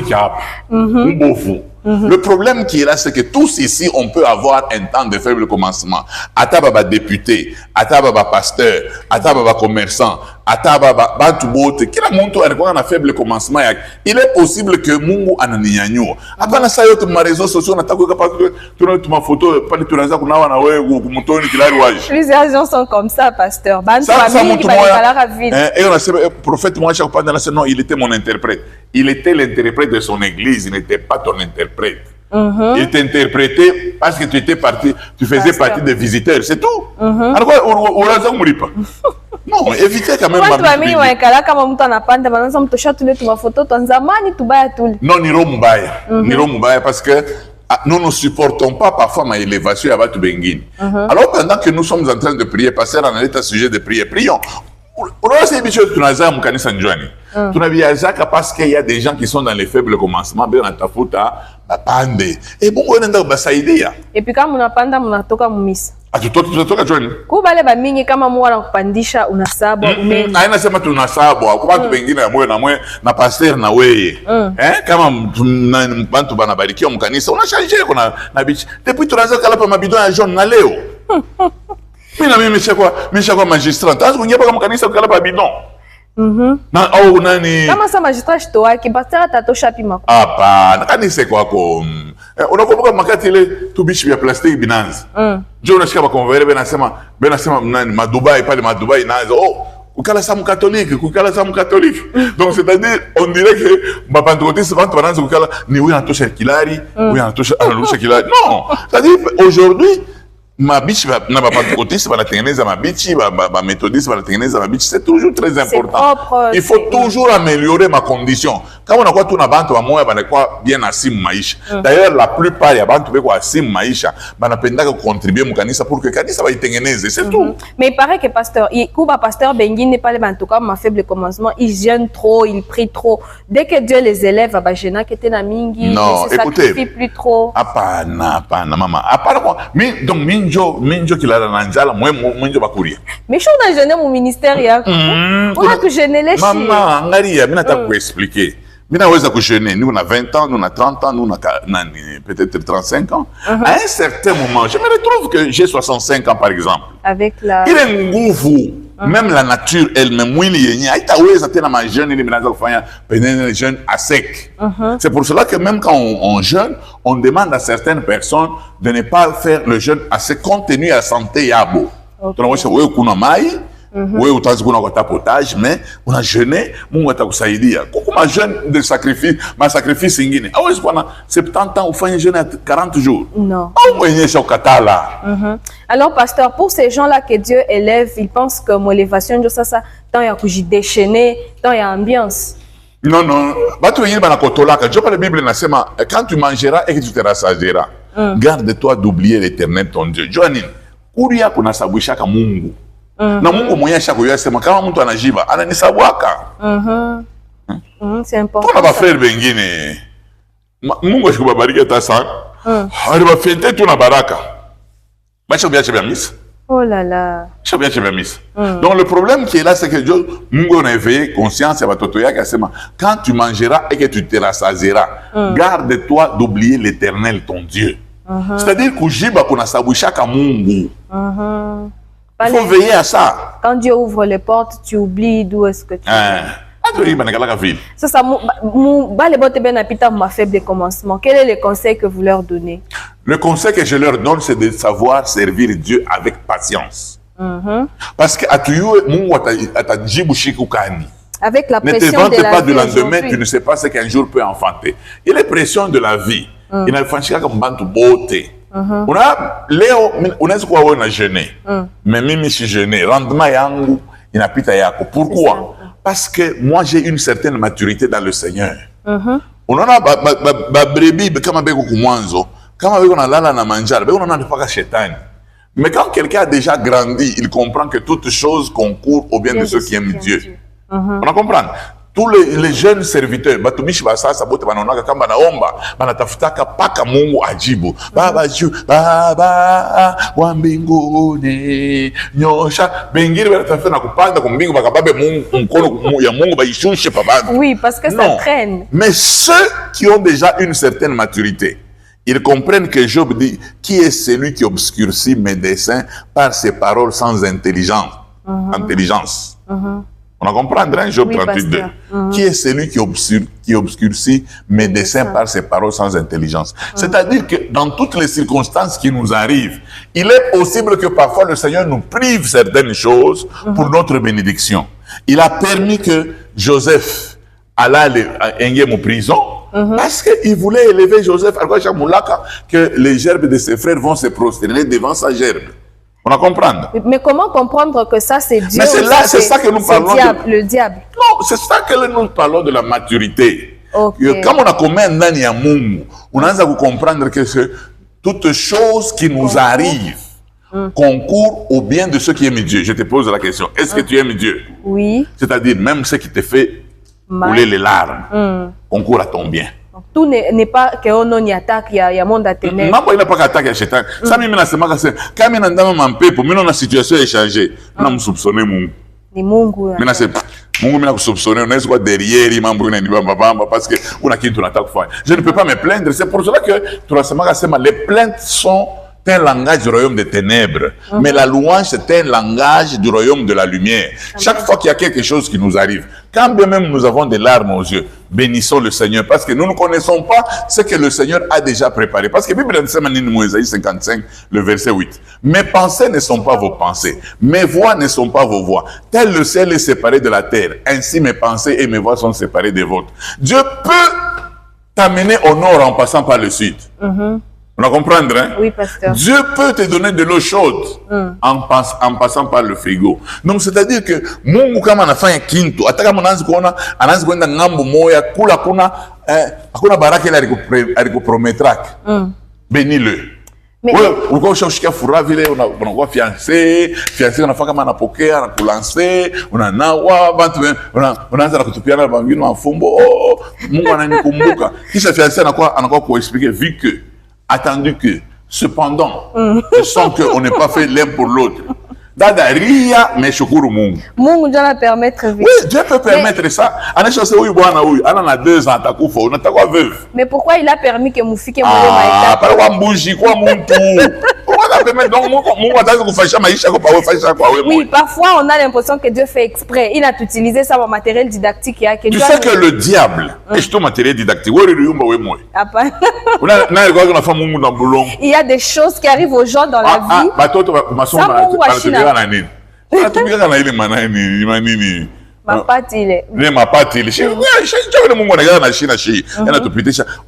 cap mbofu. Le problème qui est là, c'est que tous ici, on peut avoir un temps de faible commencement. Ataba député, ataba pasteur, ataba commerçant, ataba bantubote. Kila muntu anakuwa na faible commencement yake. Il est possible que Mungu ananinyanyua. Hapana saa yote ma réseaux sociaux nataka kapa tuna photo pale tunaanza kunawa na wewe kumtoni kilari waje. Plusieurs gens sont comme ça, pasteur. Bantu famille bali la ville. Et on a ce prophète moi chaque fois dans la non, il était mon interprète. Il était l'interprète de son église, il n'était pas ton interprète. Il t'interprétait parce que tu étais parti, tu faisais partie des visiteurs, c'est tout. Alors quoi, non, évitez quand même. Non, ni Mubaya parce que nous ne supportons pas parfois ma élévation à Batu Bengine. Alors pendant que nous sommes en train de prier, passer en état sujet de prier, prions. Parce qu'il y a des gens qui sont dans les faibles commencements, et bon, et puis quand on apanda mnatoka mumisa. Tutatoka join. Kubale ba mingi kama Mungu anakupandisha unasabwa umeni. Haina sema tunasabwa kwa watu wengine na pastor na wewe. Kama bantu banabarikiwa mkanisa unashanjia kuna na bichi. Depuis tunaanza kala pa mabidon ya jaune na leo. Mimi nimeshakuwa magistrat. Tangu kuingia kama kanisa kala pa bidon. Na au nani? Kama sa magistrat shito wake pastor atatosha pima. Hapana, kanisa kwako unakumbuka makati ile tubishi vya plastiki binanza njo unashika bakonvere benasema nani madubai pale madubai naanza kukala sa mkatolike donc c'est-à-dire on dirait que bapentecôtiste bantu bananza kukala ni huyu anatosha kilari huyu anarusha kilari non c'est-à-dire aujourd'hui mabichi na bapentecôtiste banatengeneza mabichi bamethodiste banatengeneza mabichi c'est toujours très important il faut toujours améliorer ma condition kama unakuwa tu na bantu bamoya banakuwa bien asimu maisha d'ailleurs la plupart ya bantu beko asimu maisha banapendaka contribuer mu kanisa pour que kanisa baitengeneze c'est tout. Mais il paraît que pasteur kuba pasteur bengine pale bantu comme ma faible commencement ils jeûnent trop, ils prient trop, dès que Dieu les élève ba jeûner que tena mingi non, ils se sacrifient plus trop. Hapana mama hapana kwa donc minjo kilala na njala mwenjo bakuria mais je suis jeûner mon ministère yako on a que jeûner les chiens mama angalia mimi nataka kuexpliquer mimi naweza kujeûner nous on a 20 ans nous on a 30 ans nous on a peut-être 35 ans à un certain moment je me retrouve que j'ai 65 ans par exemple avec la il est nguvu même la nature elle-même mwili yenye haitaweza tena ma jeûne ili mnaanza kufanya penene jeûne à sec. C'est pour cela que même quand on jeûne, on demande à certaines personnes de ne pas faire le jeûne à ce compte tenu à santé yabo. Tunaonyesha wewe kuna mai wewe utaanza kuna kwa potage mais una jeûner Mungu atakusaidia. Kwa jeûne de sacrifice, ma sacrifice ingine. Hawezi kuwa 70 ans ufanye jeûne à 40 jours. Non. Mwenyesha ukatala. Alors pasteur, pour ces gens-là que Dieu élève, ils pensent que mon élévation de ça tant il y a que j'y déchaîné, tant il y a ambiance. Non, batu wengine banakotolaka. Je parle la Bible nasema quand tu mangeras et que tu te rassageras, garde-toi d'oublier l'Éternel ton Dieu. Joanine, kuria kuna sabwishaka Mungu. Na Mungu mwenyewe ashakuyua sema kama mtu anajiba ananisabwaka. C'est important. Tuna ba frère bengine. Mungu ashikubariki hata sana. Hali bafente tuna baraka. Bacha bien misa. Oh là là. Bien misa. Donc le problème qui est là c'est que Dieu Mungu on a éveillé conscience ya batoto yake asema quand tu mangeras et que tu te rassasieras, garde-toi d'oublier l'Éternel ton Dieu. C'est-à-dire kujiba kuna sabwishaka Mungu. Il faut veiller à ça. Quand Dieu ouvre les portes, tu oublies d'où est-ce que tu es. C'est ça, ma faible commencement. Quel est le conseil que vous leur donnez? Le conseil que je leur donne, c'est de savoir servir Dieu avec patience. Parce que avec la pression ne te vante de la pas vie du lendemain, tu ne sais pas ce qu'un jour peut enfanter. Il y a les pressions de la vie. Il y a les pressions comme bantu beauté. On a leo unaweza kuwa wewe na jeûner mais mimi si jeûner rendement yangu inapita yako. Pourquoi? Parce que moi j'ai une certaine maturité dans le Seigneur. Unaona ba brebi kama beko kumwanzo kama beko na lala na manjala beko unaona mpaka shetani. Mais quand quelqu'un a déjà grandi, il comprend que toute chose concourt au bien de ceux qui aiment Dieu. On a compris? Tous les jeunes serviteurs, batumishi basasa bote banonaka kama naomba, banatafutaka paka Mungu ajibu. Baba Dieu, Baba wa mbinguni, nyosha bengine banatafuta na kupanda kwa mbingu bakababe Mungu mkono ya Mungu baishushe pa bantu. Oui, parce que ça traîne. Mais ceux qui ont déjà une certaine maturité, ils comprennent que Job dit qui est celui qui obscurcit mes desseins par ses paroles sans intelligence. On a compris, hein, Job 32. Qui est celui qui obscurcit mes desseins par ses paroles sans intelligence? C'est-à-dire que dans toutes les circonstances qui nous arrivent, il est possible que parfois le Seigneur nous prive certaines choses pour notre bénédiction. Il a permis que Joseph allait en prison parce qu'il voulait élever Joseph à que les gerbes de ses frères vont se prosterner devant sa gerbe. On a comprendre. Mais comment comprendre que ça c'est Dieu? Mais c'est là, c'est ça que nous parlons. Le diable. Non, c'est ça que nous parlons de la maturité. Okay. Comme on a commis un an à Mungu, on a à comprendre que toute chose qui nous arrive concourt au bien de ceux qui aiment Dieu. Je te pose la question. Est-ce que tu aimes Dieu? Oui. C'est-à-dire même ce qui te fait couler les larmes concourt à ton bien. Tout n'est pas qu'on y attaque, il y a monde à ténèbres. Non, il n'y a pas qu'attaque à Chétan. Ça, même la semaine, quand on a un peu, pour nous, la situation est changée. On a soupçonné Mungu. Ni Mungu. Maintenant, c'est Mungu, on a soupçonné, on est quoi derrière, parce que on a qui nous attaque. Je ne peux pas me plaindre. C'est pour cela que, tout récemment, les plaintes sont c'est un langage du royaume des ténèbres. Mais la louange, c'est un langage du royaume de la lumière. Chaque fois qu'il y a quelque chose qui nous arrive, quand bien même nous avons des larmes aux yeux, bénissons le Seigneur, parce que nous ne connaissons pas ce que le Seigneur a déjà préparé. Parce que la Bible dit, Isaïe 55, le verset 8, « Mes pensées ne sont pas vos pensées, mes voix ne sont pas vos voix. Tel le ciel est séparé de la terre, ainsi mes pensées et mes voix sont séparées des vôtres. » Dieu peut t'amener au nord en passant par le sud. On va comprendre, hein? Oui, pasteur. Dieu peut te donner de l'eau chaude en passant par le frigo. Donc, c'est-à-dire que Mungu kama anafanya kintu, hata kama anaanza kwenda ngambo moya, kula hakuna baraka ile alikuprometraka. Bénis-le. Mais ulikuwa ushashikia furaha vile unakuwa fiancé unafanya kama anapokea anakulancer unanawa watu unaanza na kutupiana na wengine mafumbo. Mungu ananikumbuka. Kisha fiancé anakuwa kuexpliquer vu que attendu que, cependant, je sens qu'on n'est pas fait l'un pour l'autre. Dada ria, mais shukuru Mungu. Mungu Dieu la permettre vite. Oui, Dieu peut permettre ça. Anachose huyu bwana huyu, ana 2 ans atakufa, unatakuwa veuve. Mais pourquoi il a permis que mufike mwe maita? Para kwa mbuji kwa muntu. Pourquoi ça permet donc Mungu ataanza kufanyisha maisha kwa wewe fanyisha kwa wewe? Oui, parfois on a l'impression que Dieu fait exprès. Il a utilisé ça pour matériel didactique que tu sais que le diable est tout matériel didactique. Wewe riyumba wewe moyo. Hapana. Il y a des choses qui arrivent aux gens dans la vie.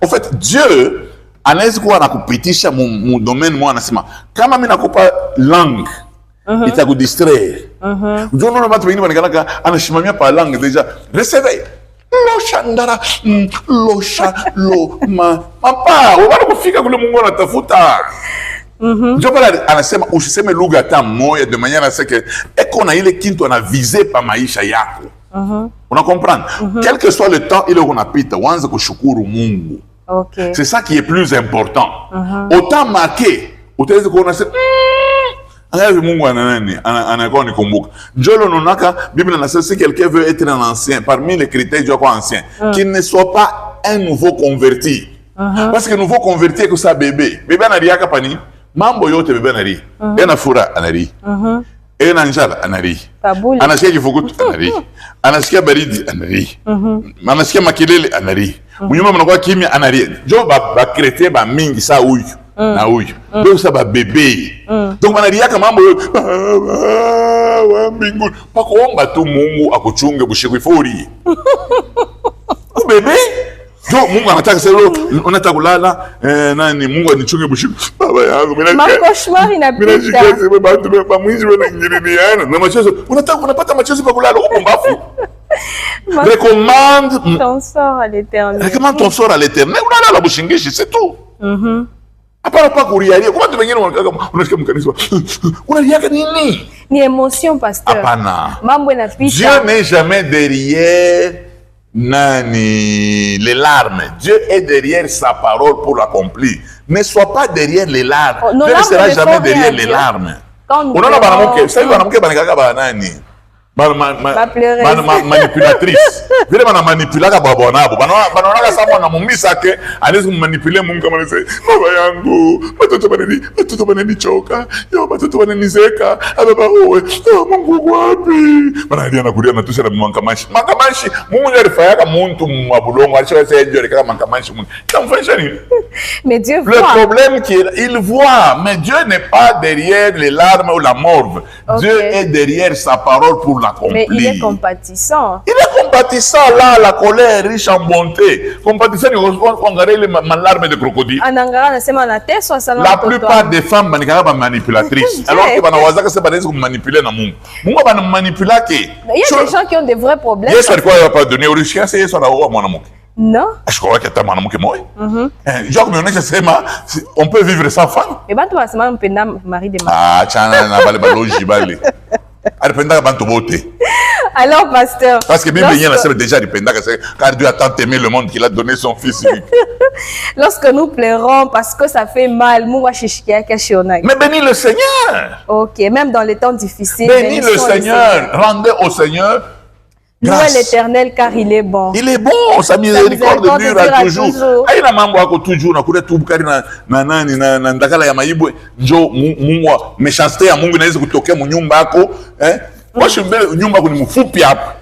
En fait, Dieu anaweza kuwa anakupitisha mu domaine mwa anasema kama mimi nakupa langue itakudistraire. Ndio unaona watu wengine wanakanaka anashimamia pa langue deja. Recevez Loshandara, losha, lo, papa, unataka kufika kule Mungu anatafuta. Ndio pala anasema usiseme lugha hata moja de manière à ce que eko na ile kintu anaviser pa maisha yako. Una comprendre? Quel que soit le temps ile unapita, uanze kushukuru Mungu. Okay. C'est ça qui est plus important. Autant marqué, utaweza kuona sasa Mungu anakuwa nikumbuka. Njolo nonaka, Bible nasema si quelqu'un veut être un ancien, parmi les critères du quoi ancien, qu'il ne soit pas un nouveau converti. Parce que nouveau converti est que ça bébé. Bébé anariaka pani, mambo yote bébé anari. Ena fura anari. Ena njala anari. Anasikia kifukutu anari. Anasikia baridi anari. Anasikia makelele anari. Munyuma mnakuwa kimya anari. Jo ba chrétien ba mingi sa huyu. Na huyu ndio saba bebe donc wanaliaka mambo wa mbinguni pakuomba tu Mungu akuchunge bushiku ifuri bebe jo Mungu anataka sasa unataka kulala nani Mungu anichunge bushiku baba yangu mimi na cauchemar inapita mimi bantu ba mwizi wanangiriniana na machozi unapata machozi pa kulala huko mbafu. Recommande ton sort à l'Éternel. Recommande ton sort à l'Éternel. Unalala la bushingishi c'est tout. Hapana pa kurialia. Kwa watu wengine unasikia mkanisa. Unaliaka nini? Ni émotion pasteur. Hapana. Mambo inapita. Dieu n'est jamais derrière les larmes. Dieu est derrière sa parole pour l'accomplir. Ne sois pas derrière les larmes. Dieu ne sera jamais derrière les larmes. Unaona banamuke, sasa banamuke banakaka banani? Manipulatrice. Vile bana manipulaka baba nabo. Banaona kama na mumisa ke anaweza kumanipulate Mungu kama anasema baba yangu, watoto wananichoka. Yo watoto wananizeka. Baba wewe, Mungu wapi? Banalia na kulia na tusha na mankamashi. Mankamashi, Mungu alifanyaka muntu mwabulongo, alishawahi enjoy kama mankamashi Mungu. Tamfanyisha nini? Mais Dieu voit. Le problème qu'il voit, mais Dieu n'est pas derrière les larmes ou la morve. Dieu est derrière sa parole pour l'accomplir. Mais il est compatissant. Il est compatissant là, la colère riche en bonté. Compatissant, on regarde ma larme de crocodile. La plupart des femmes sont manipulatrices. Alors que banawazaka c'est banaweza kumanipuler na Mungu. Mungu banamanipuler ke. Il y a des gens qui ont des vrais problèmes. Yesu alikuwa hapardonner urishia c'est Yesu anaoa mwanamke. Non. Je crois que tu mwanamke moja. Genre mais on peut vivre sans femme. Et ben tu vas seulement mpenda mari de mari. Ah, chana na bale baloji bale. Alipenda bantu bote. Alors pasteur. Parce que Bible c'est déjà alipenda car Dieu a tant aimé le monde qu'il a donné son fils unique. Lorsque nous pleurons parce que ça fait mal, mais bénis le Seigneur. OK, même dans les temps difficiles. Bénis le Seigneur, rendez au Seigneur Louez l'Éternel car il est bon. Il est bon, sa miséricorde dure toujours. Aina mambo yako toujours nakule tu bukari na nani na ndakala ya maibwe njo Mungu méchanceté ya Mungu inaweza kutokea mu nyumba yako Moi je mbele nyumba yako ni mfupi hapa.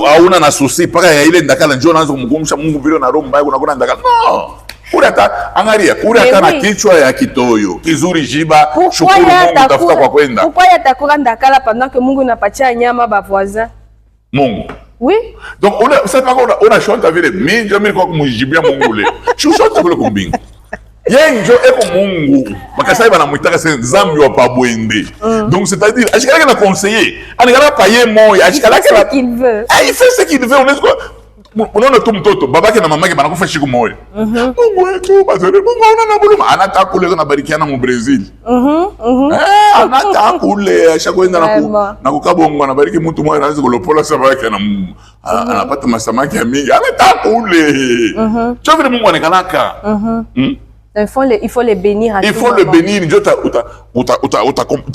Hauna na susi paka ya ile ndakala njo naanza kumkumbusha Mungu vile na roho mbaya unakuna ndakala. No. Kurata angalia kurata na kichwa ya kitoyo kizuri jiba shukuru Mungu tafuta kwa kwenda. Pourquoi yatakula ndakala pendant que Mungu napatia nyama ba voisin? Mungu. Oui. Donc on a chante vile minja mimi kwa kumjibia Mungu leo. Chante vile kumbingu. Yenjo eko Mungu. Makasai banamwitaka c'est zambi wa pabwende. Donc c'est-à-dire ashikala na conseiller, anigala paye moya, ashikala ce qu'il veut. Il fait ce qu'il veut, on est quoi? Unaona tu mtoto babake na mamake banakufa shiku moyo. Mungu wetu bazele Mungu ana buluma anataka kule na barikiana mu Brazil. Anataka kule ashakwenda na kukabongo anabariki mtu mmoja anaanza kulopola samaki anapata masamaki mingi. Anataka kule. Tu vile Mungu anakalaka. Il faut les bénir à il faut le bénir, Dieu t'a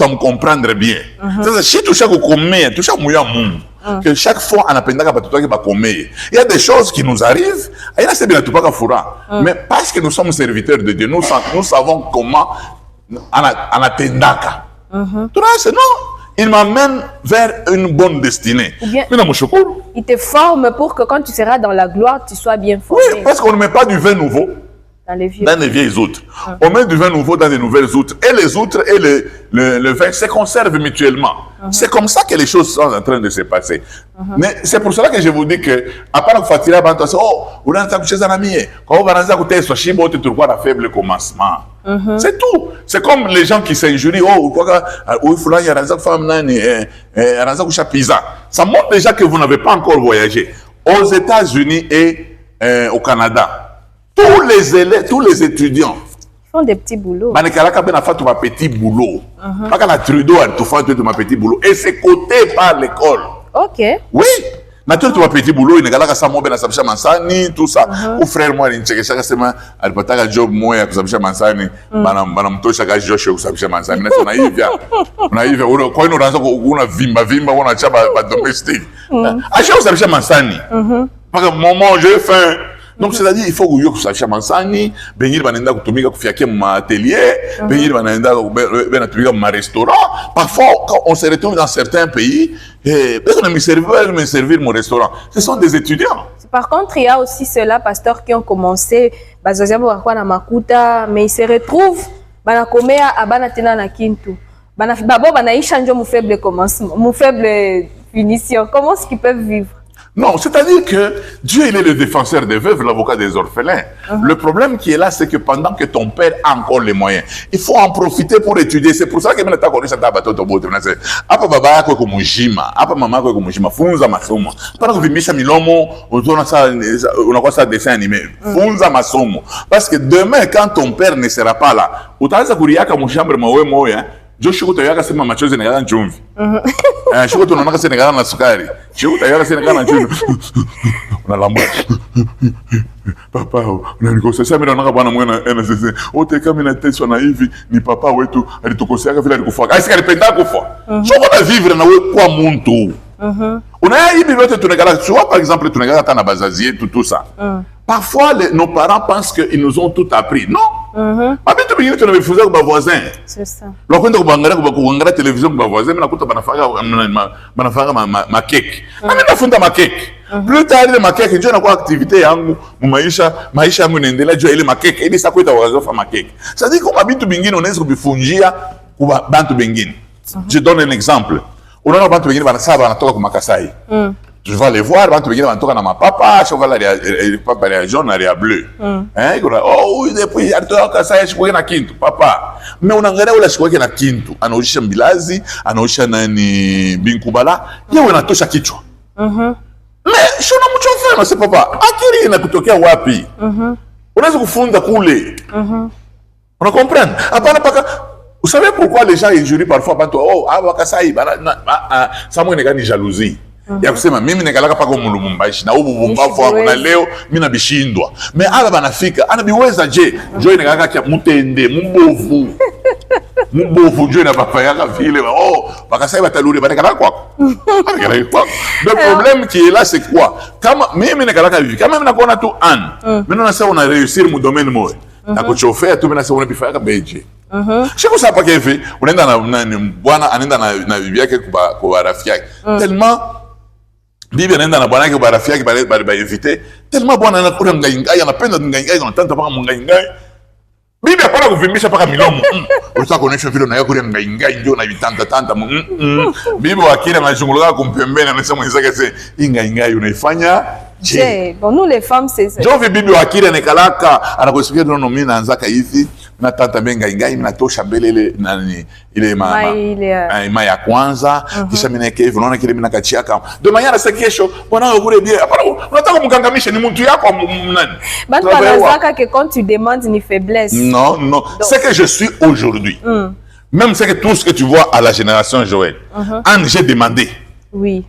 me comprendre bien. C'est si tu chaque comer, tu chaque moyen Mungu. Que chaque fois on appelle que batoto ba comer. Il y a des choses qui nous arrivent, et là c'est bien tout pas fura. Mais parce que nous sommes serviteurs de Dieu, nous savons comment on attendaka. Tu vois, non, il m'amène vers une bonne destinée. Il te forme pour que quand tu seras dans la gloire, tu sois bien formé. Oui, parce qu'on ne met pas du vin nouveau dans les vieilles outres. On met du vin nouveau dans les nouvelles outres. Et les outres et le vin se conservent mutuellement. C'est comme ça que les choses sont en train de se passer. Mais c'est pour cela que je vous dis que, à part que Fatira, on a un ami, quand on va dans un côté, soit chibo, tu trouves un faible commencement. C'est tout. C'est comme les gens qui s'injurient. Oh, il faut y a femme, pizza. Ça montre déjà que vous n'avez pas encore voyagé. Aux États-Unis et au Canada. Tous les étudiants font des petits boulots. Petit boulot. Pas la Trudeau a tout fait de ma petit boulot. Et c'est coté par l'école. Ok. Oui. Naturellement, tu vas petit boulot. Il n'y a pas ça moi ben sabisha mansani tout ça. Ou frère moi il check chaque semaine. Elle peut avoir job moi à sabisha mansani. Banam to chaque jour chez sabisha mansani. On a eu bien. On a eu quand nous ranzo kuna vimba on a chaba domestique. À chaque sabisha mansani. Parce que moment j'ai faim. Donc c'est-à-dire il faut que vous sachiez mansani, benir banenda kutumika kufiakia ma atelier, benir banenda kutumika ma restaurant. Parfois quand on se retrouve dans certains pays, personne ne me servir mon restaurant. Ce sont des étudiants. Par contre, il y a aussi ceux-là pasteurs qui ont commencé bazoziabo kwa na makuta, mais ils se retrouvent banakomea abana tena na kintu. Babo banaisha njo mu faible commencement, mu faible finition. Comment est-ce qu'ils peuvent vivre? Non, c'est-à-dire que Dieu, il est le défenseur des veuves, l'avocat des orphelins. Le problème qui est là, c'est que pendant que ton père a encore les moyens, il faut en profiter pour étudier. C'est pour ça que maintenant, tu as connu cette abato de bote. Apa baba ko kumujima, apa mama ko kumujima, funza masomo. Para kuvimisha milomo, on a ça dessin animé. Funza masomo. Parce que demain, quand ton père ne sera pas là, utaanza kuriaka mu chambre mawe moya. Je suis content de sema machozi nagala njumvi. Je suis content de nagala na sukari. Je suis content de nagala njumvi. On a lamba. Papa, on a nikosea mimi naona bwana mwana NCC. Ote kama na teswa na hivi ni papa wetu alitukosea vile alikufa. Aisika alipenda kufa. Sio kwa vivre na wewe kwa muntu. On a hivi vyote tunagala. Tu vois par exemple tunagala tana bazazie tout ça. Parfois nos parents pensent qu'ils nous ont tout appris. Non. Mabito bingine tunavifunza kwa voisin. C'est ça. Lokwenda kuangalia television kwa voisin, mimi nakuta banafanga ma cake. Mimi nafunda ma cake. Plus tard ma cake ndio inakuwa activité yangu mu maisha yangu inaendelea juu ile ma cake. Ili sasa kuita wazofa ma cake. Ça dit que mabito bingine unaweza kubifunjia kwa bantu bingine. Je donne un exemple. Unaona bantu bingine banatoka kwa Makasai. Tu vas les voir, quand tu viens dans ma papa, je vois le papa est jaune, il est bleu. Hein, oh, depuis il y a tout ça, je crois na kintu, papa. Mais on angalia ule shikwa na kintu, anaosha mbilazi, anaosha nani binkubala, yeye anatosha kichwa. Mais je na mchofa na c'est papa. Akili inakutokea wapi? Unaweza kufunda kule. On comprend? Hapana paka. Vous savez pourquoi les gens injurient parfois quand oh, Wakasai, ça moi n'est jalousie. Ya kusema mimi nikalaka pako mulumumbashi na ubu bumbafu wako na leo mimi nabishindwa me ala banafika anabiweza je joy nikalaka kia mutende mbovu Mbofu Dieu n'a pas fait à ville. Oh, parce que ça va t'allouer, quoi. Le problème qui est là, c'est quoi? Quand même, on a tout an. Maintenant, on a réussi mon domaine, moi. T'as chauffé, tout maintenant, on a pu faire un béjé. Je sais pas qu'elle fait. On est dans la Bible qui est tellement. Bible nenda na bwana yake barafiki yake bali éviter tellement bwana anakula ngai anapenda ngai anataka paka ngai Bibi hapana kuvimbisha paka milomo. Unataka kuonesha vile unaweza kule ngai ndio na vitanta. Bibi wakili anazunguluka kumpembeni anasema mwenzake sasa ngai unaifanya je. Bon nous les femmes c'est ça. Jovi bibi wakili anakalaka anakusikia ndio mimi naanzaka hivi na tata benga ngai natosha mbele ile nani ile mai ya kwanza kisha mimi nake hivi unaona kile mimi nakachiaka. De manière c'est kesho bwana kule bien. Hapana unataka kumkangamisha ni mtu yako nani? Bana wanazaka que quand tu demandes ni faiblesse. Non, c'est que je suis aujourd'hui. Même c'est que tout ce que tu vois à la génération Joël. J'ai demandé. Oui.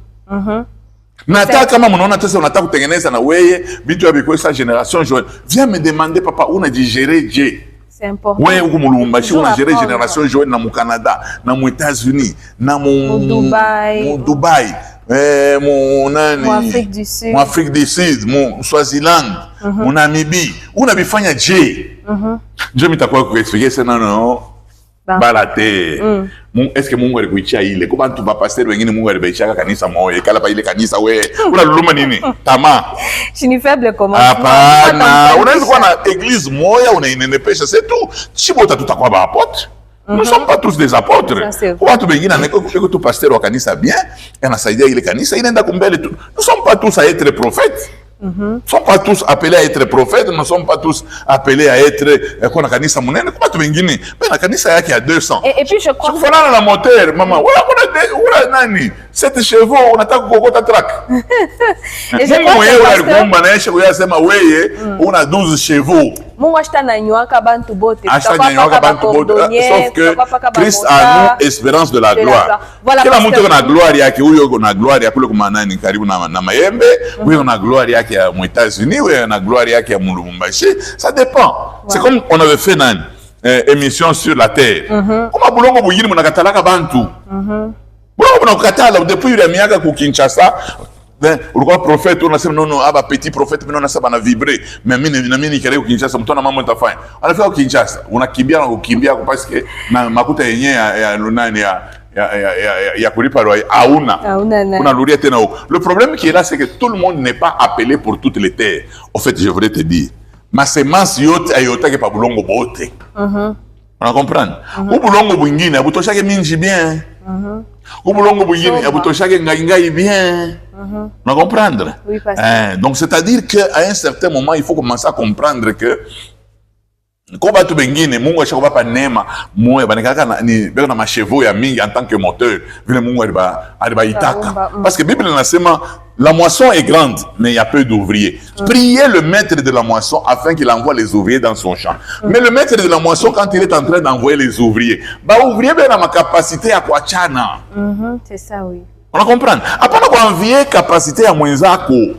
Nataka kama mnaona tesa unataka kutengeneza na wewe vitu ya biko sa génération Joël. Viens me demander papa on a digéré Dieu. C'est important. Ouais, uko mulumbashi on a géré génération Joël na mu Canada, na mu États-Unis, na mu Dubaï. Mon Afrique du Sud, mon Swaziland, mon Namibie, on a bifanya Dieu. Je m'itakuwa kuexpliquer ça non. Balate. Est-ce que Mungu alikuichia ile? Kwa bantu ba pasteur wengine Mungu alibaichaka kanisa moyo. Kala pa ile kanisa we. Unaluluma nini? Tama. Je suis faible comment? Hapana. Unaweza kuwa na église moya unainenepesha c'est tout. Chibota tutakuwa ba apôtre. Nous ne sommes pas tous des apôtres. Watu wengine aneko tu pasteur wa kanisa bien, anasaidia ile kanisa inaenda kumbele tu. Nous ne sommes pas tous à être prophètes. Nous ne sommes pas tous appelés à être prophètes, nous ne sommes pas tous appelés à être qu'on a kanisa munene. Comment tu vengini? Mais la kanisa yaki à 200. Et puis je crois. Tu vois la moteur, maman. Voilà nani. 7 chevaux, on attaque kokota track. Et je crois que on a 12 chevaux. Mungu ashtananywaka bantu bote. Sauf que Christ a nous espérance de la gloire. Voilà. Kila mtu kuna gloire yake, huyo kuna gloire ya kule kwa nani karibu na Mayembe, huyo na gloire yake ya aux États-Unis, huyo na gloire yake ya Mulumbashi. Ça dépend. C'est comme on avait fait nani émission sur la terre. Kama bulongo buyini mnakatalaka bantu. Bulongo mnakatala depuis ile miaka ku Kinshasa. Ulikuwa prophète unasema non aba petit prophète mimi unasema na vibrer mais mimi nikale ku Kinshasa mtona mambo nitafanya alifika ku Kinshasa unakimbia na kukimbia parce que na makuta yenyewe ya lunani ya kulipa roya hauna unarudia tena huko. Le problème qui est là c'est que tout le monde n'est pas appelé pour toutes les terres. En fait je voudrais te dire ma semence yote ayotake pa bulongo bote. On comprend? Ou bulongo bwingine abutoshake minji bien. Ou bulongo bwingine abutoshake ngai bien. On comprendre? Oui, donc c'est-à-dire qu'à un certain moment il faut commencer à comprendre que quand batu bengine Mungu ashaka pa neema moyo banikaka ni beko na machevaux ya mingi en tant que moteur vile Mungu aliba itaka parce que Bible nasema la moisson est grande mais il y a peu d'ouvriers. Priez le maître de la moisson afin qu'il envoie les ouvriers dans son champ. Mais le maître de la moisson quand il est en train d'envoyer les ouvriers, ouvrier ben na capacité à kuachana. C'est ça oui. On comprend. Après on envier capacité à mwenzako.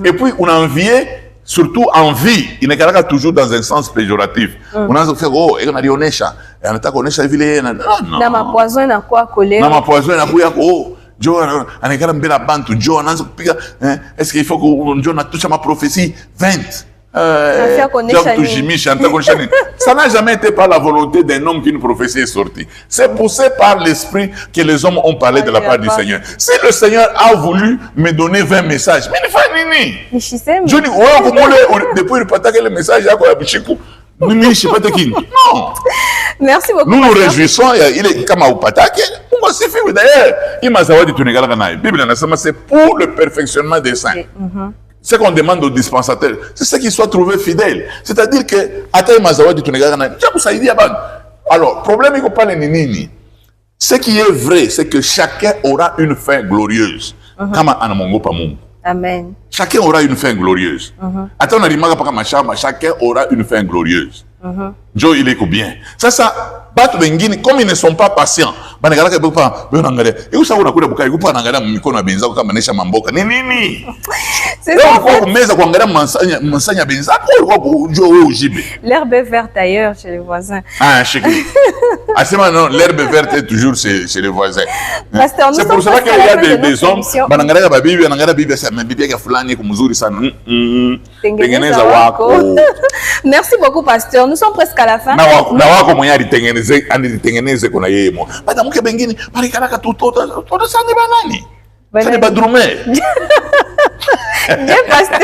Et puis on envier surtout envie, il n'est pas toujours dans un sens péjoratif. On a fait oh, et on a dit onesha, et on a onesha vile non. Na mapoison na kwa koleo. Na mapoison na kuya oh, Joe anekala mbela bantu, Joe anaanza kupiga est-ce qu'il faut que Joe na touche ma prophétie 20. Ça n'a jamais été par la volonté d'un homme qu'une prophétie est sortie. C'est poussé par l'esprit que les hommes ont parlé de la part du Seigneur. Si le Seigneur a voulu me donner 20 messages, mais il faut nini. Je dis, ouais, depuis le pata que le message a quoi non. Merci beaucoup. Nous nous réjouissons, il est comme au patake. On va se faire d'ailleurs. Il m'a dit tu n'es pas la Bible, c'est pour le perfectionnement des saints. Ce qu'on demande aux dispensateurs, c'est ce qu'ils soient trouvés fidèles. C'est-à-dire que, alors, problème, il faut pas les nini. Ce qui est vrai, c'est que chacun aura une fin glorieuse. Amen. Chacun aura une fin glorieuse. Attends, on a chacun aura une fin glorieuse. Joe, il est bien. Ça, comme ils ne sont pas patients, C'est ça. L'herbe est verte ailleurs chez les voisins. Ah, chez qui? Ah, c'est maintenant, l'herbe verte est toujours chez les voisins. C'est pour cela qu'il y a des hommes, merci beaucoup, pasteur. Nous sommes presque à la fin. Bien, pasteur.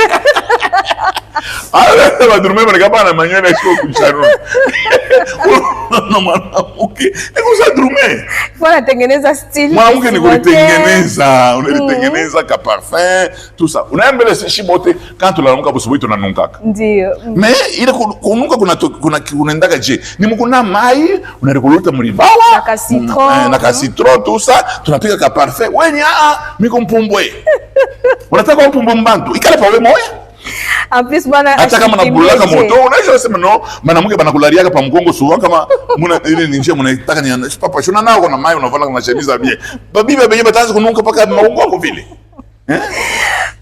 Voilà, tengeneza style. Mwanamke ni kulitengeneza, unalitengeneza ka parfum, tout ça. Unaambele si bote quand tunanuka busubuhi tunanunkaka. Ndio. Mais ile kunuka kunaendaka je. Ni mkuna mai, unarikuluta mlibawa, na ka citron tout ça, tunapika ka parfum. Wewe ni miko mpumbwe. Unataka mpumbwe mbantu, ikale pawe moya. En plus bwana hata kama nakula moto unaweza sema no mwanamke banakularia pa mgongo suwa kama muna ile ninje mnataka ni papa shona nao na mai unavala na chemise bien babi bebe bataanza kunuka paka mgongo vile.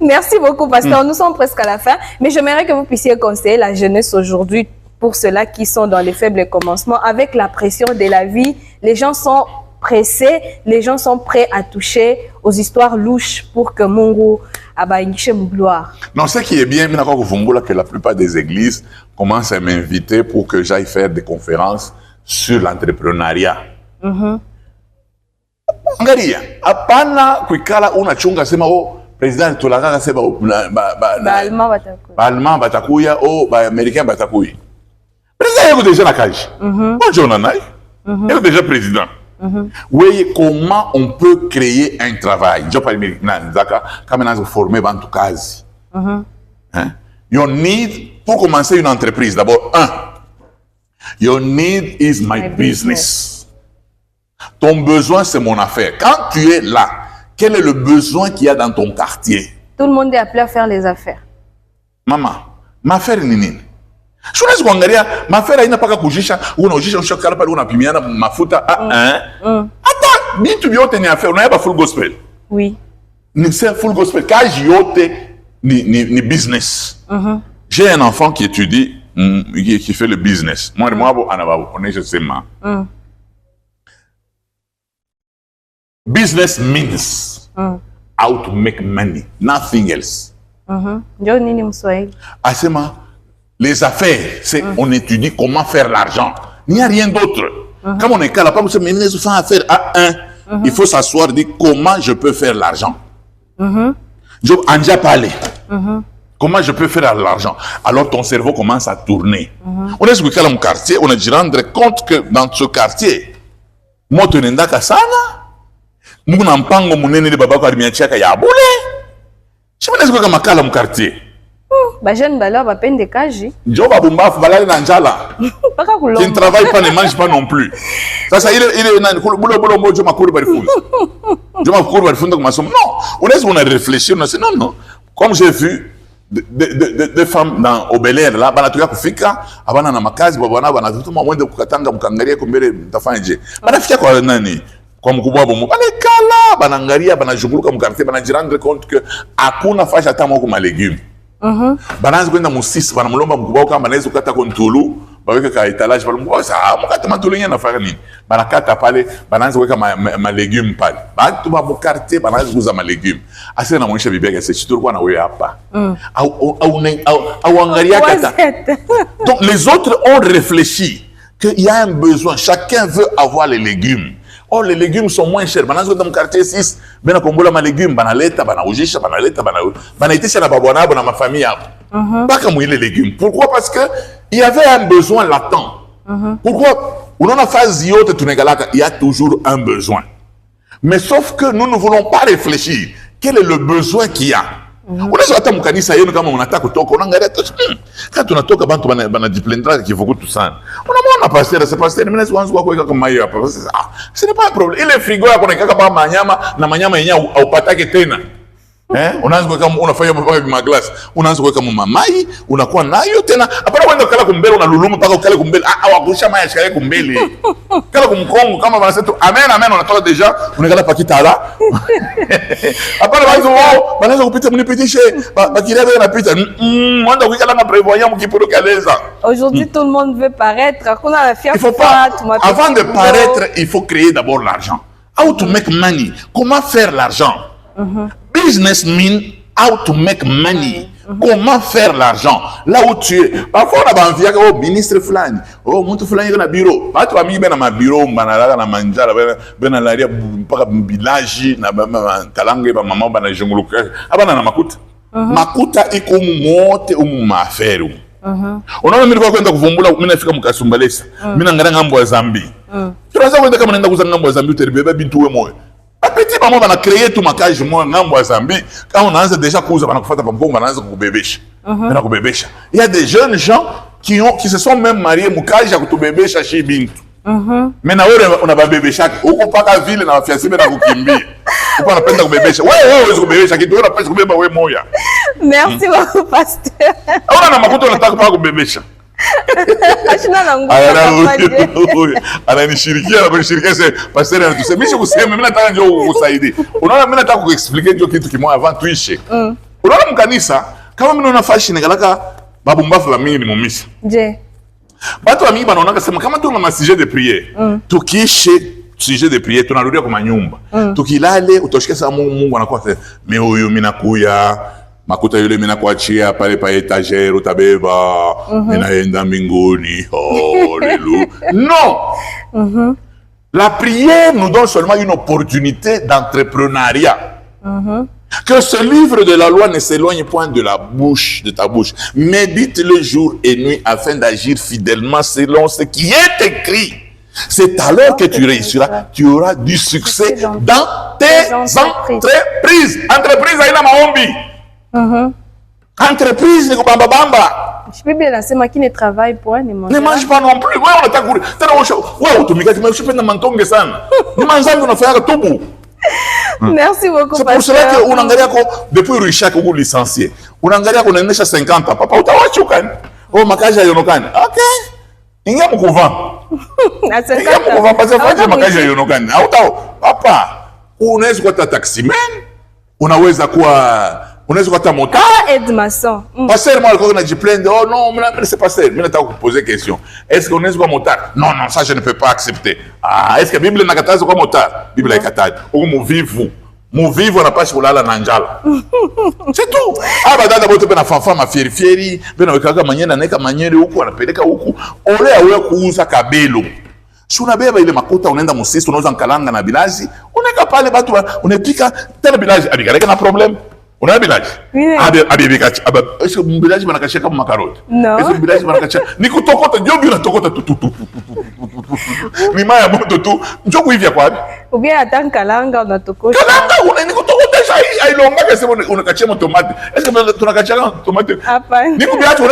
Merci beaucoup, pasteur. Nous sommes presque à la fin, mais j'aimerais que vous puissiez conseiller la jeunesse aujourd'hui pour ceux-là qui sont dans les faibles commencements avec la pression de la vie. Les gens sont pressés, les gens sont prêts à toucher aux histoires louches pour que Mungu abaingishe gloire. Non, ce qui est bien, que la plupart des églises commencent à m'inviter pour que j'aille faire des conférences sur l'entrepreneuriat. Angalia, apana kuikala unachunga sema president tulakaka sema Allemand batakuya Américain batakuya. Président est déjà la cage. Bonjour Nanaï. Il est déjà président. Oui, comment on peut créer un travail? Je parle de former dans tout cas. You need, pour commencer une entreprise, d'abord, your need is my business. Ton besoin, c'est mon affaire. Quand tu es là, quel est le besoin qu'il y a dans ton quartier? Tout le monde est appelé à faire les affaires. Maman, ma faire nini? Shunaweza kuangalia mafera ina paka kujisha unaujisha ushakala pale unapimiana mafuta hata vitu vyote ni affaire unaiba full gospel. Oui. Ni c'est full gospel kaji yote ni business. J'ai un enfant qui étudie qui fait le business. Moi on est je sais ma. Business means how to make money, nothing else. Ndio nini mswahili? Asema les affaires, c'est on étudie comment faire l'argent. Il n'y a rien d'autre. Comme on est là, pas se mener sur affaire à il faut s'asseoir et dire comment je peux faire l'argent. Je en déjà parlé. Comment je peux faire l'argent? Alors ton cerveau commence à tourner. On est sur le quartier, on a dû rendre compte que dans ce quartier, moi tu n'es pas ça là. Moi n'ampango munene de baba kwa miachaka ya bule. Je me laisse comme kala mu quartier. Ba jeune bala ba peine de kaji. Joba bumbafu balale na njala. Paka kulomba. Qui ne travaille pas ne mange pas non plus. Ça il est na bulo mojo makuru barifunza. Je makuru barifunza comme ça. Non, on a réfléchi, on a dit non. Comme j'ai vu des femmes au Bel Air là, banatuka kufika, abana na makazi babana banatuma mwende kukatanga mkangalia kumbele mtafanje. Banafika kwa nani? Kwa mkubwa bomo. Banekala, banangalia, banajunguluka mkartie, banajirendre compte que hakuna fasha hata moko ma légumes. Banaanza kwenda musisi banamlomba mkubwa kama anaweza kukata kontulu baweka ka etalage pale mkubwa sasa mkata matulu yenyewe nafanya nini banakata pale banaanza kuweka ma légumes pale batu ba quartier banaanza kuuza ma légumes asema namuonyesha bibi yake sasa tulikuwa na wewe hapa au angalia kata. Donc les autres ont réfléchi qu'il y a un besoin, chacun veut avoir les légumes. Oh, les légumes sont moins chers. Dans le quartier 6, bena kombola ma légumes, banaleta, banaujisha, banaleta, banaitesha na babwana, na ma famille. Pas comme les légumes. Pourquoi? Parce que il y avait un besoin latent. Pourquoi? On a phase yote tunegalaka, il y a toujours un besoin. Mais sauf que nous ne voulons pas réfléchir. Quel est le besoin qu'il y a? Unaweza hata mkanisa yenu kama unataka kutoka unaangalia kama tunatoka bantu banajiplendraka kivukutu sana. Unamwona pasteur c'est pasteur mimi naweza kuanza kuweka kama hiyo hapa. Ce n'est pas un problème. Ile frigo yako unaika kama manyama na manyama yenyewe haupatake tena. Unaanza kuweka unafanya mpaka glass, unaanza kuweka mamai, unakuwa nayo tena. Hapana kwenda kala kumbele unaluluma mpaka ukale kumbele. Wakusha maya shikaye kumbele. Kala kumkongo kama wanasema amen amen, unatoka deja unakala pakitala. Hapana watu wao wanaanza kupita mnipitishe bakirega inapita. Mwanda kuikala na prévoyant mkipuro kaleza. Aujourd'hui tout le monde veut paraître. Il faut pas, avant de paraître, il faut créer d'abord l'argent. How to make money? Comment faire l'argent? Business mean how to make money. Comment faire l'argent? Là où tu es. Parfois, on a envie de ministre fulani. Oh, mon fulani dans le bureau. Pas toi, mi ben na bureau, banala na manjala, ben na l'aria, pas village, na kalange, ba maman, ba na jonguluka. Abana na makuta. Makuta iko mote umafero. Unaona mimi nilikuwa kwenda kuvumbula, mimi nafika mkasumbalesa. Mimi naangalia ngambo ya Zambi. Tunaweza kwenda kama naenda kuza ngambo ya Zambi, uteribeba bintu we moyo. Petit maman va créer tout maquillage moi ngambo ya Zambie quand on a déjà kuza bana kufuata pamkongo banaanza kukubebesha na kubebesha. Il y a des jeunes gens qui se sont même mariés mukaji ya kutubebesha shi bintu. Mais na wewe unababebesha huko paka vile na wafiasi na kukimbia. Uko unapenda kubebesha. Wewe uweze kubebesha kitu, wewe unapenda kubeba wewe moya. Merci beaucoup pasteur. Ona na makuta unataka paka kubebesha. Ashina na nguvu. Ananishirikia na kunishirikia sasa pastor anatusema mimi kusema mimi nataka njoo kukusaidia. Unaona mimi nataka kuexplain njoo kitu kimoja avant tuishe. Unaona mkanisa kama mimi naona fashion ngalaka babu mbafu la mimi ni mumisa. Je. Watu wa mimi wanaona sema kama tuna ma sujet de prière. Tukishe sujet de prière tunarudia kwa manyumba. Tukilale utoshike saa Mungu anakuwa mimi huyu mimi nakuya makuta yule mina kuachia pale pa etagere utabeba minaenda mbinguni. Hallelujah. Non. La prière nous donne seulement une opportunité d'entrepreneuriat. Que ce livre de la loi ne s'éloigne point de la bouche, de ta bouche. Médite-le jour et nuit afin d'agir fidèlement selon ce qui est écrit. C'est alors que tu réussiras, tu auras du succès dans tes entreprises. Entreprise aina maombi. Entreprise ni kubamba bamba. Bible nasema qui ne travaille point ne mange. Ne mange pas non plus. Wewe unataka kule. Tena wewe utumika kama ushipenda mantonge sana. Ni manzangu unafanya tubu. Merci beaucoup pasteur. C'est pour cela que unaangalia ko depuis Richard ko licencié. Unaangalia ko unaendesha 50 papa utawachuka. Oh makaja yonokani. Okay. Ingia mkuva. Na 50. Ingia mkuva parce que makaja yonokani. Hautao. Papa, unaweza kuwa taximan. Unaweza kuwa moteur. Edmason. Pasteur, moi, quand on a dit plein de, oh non, c'est pasteur. Mais là, tu as posé question. Est-ce qu'on est quoi moteur? Non, non, ça, je ne peux pas accepter. Ah, est-ce que la Bible n'a pas quoi moteur? La Bible n'a pas ou mon vivre. Mon vivre, on n'a pas sur la nanjala. C'est tout. Ah, bah, d'abord, tu peux faire ma fieri, ben, avec la manière, neka manière, ou quoi, on a pédé ou ole awe kuuza kabelo. Si unabeba ile makuta unaenda musisi unauza nkalanga na bilazi, unaweka pale watu unapika tena bilazi abikaleka na problem. Una bilazi? Abibikachi. Est-ce que bilazi banakachia kama makaroti? Non. Est-ce que bilazi banakachia ni kutokota ndio bila tokota tu. Ni maya moto tu. Njoo kuivya kwa wapi? Ou bien attends kalanga unatokota. Kalanga ni kutokota sai ailonga kese unakachia tomate. Est-ce que tunakachia tomate? Hapana. Ni kubiacha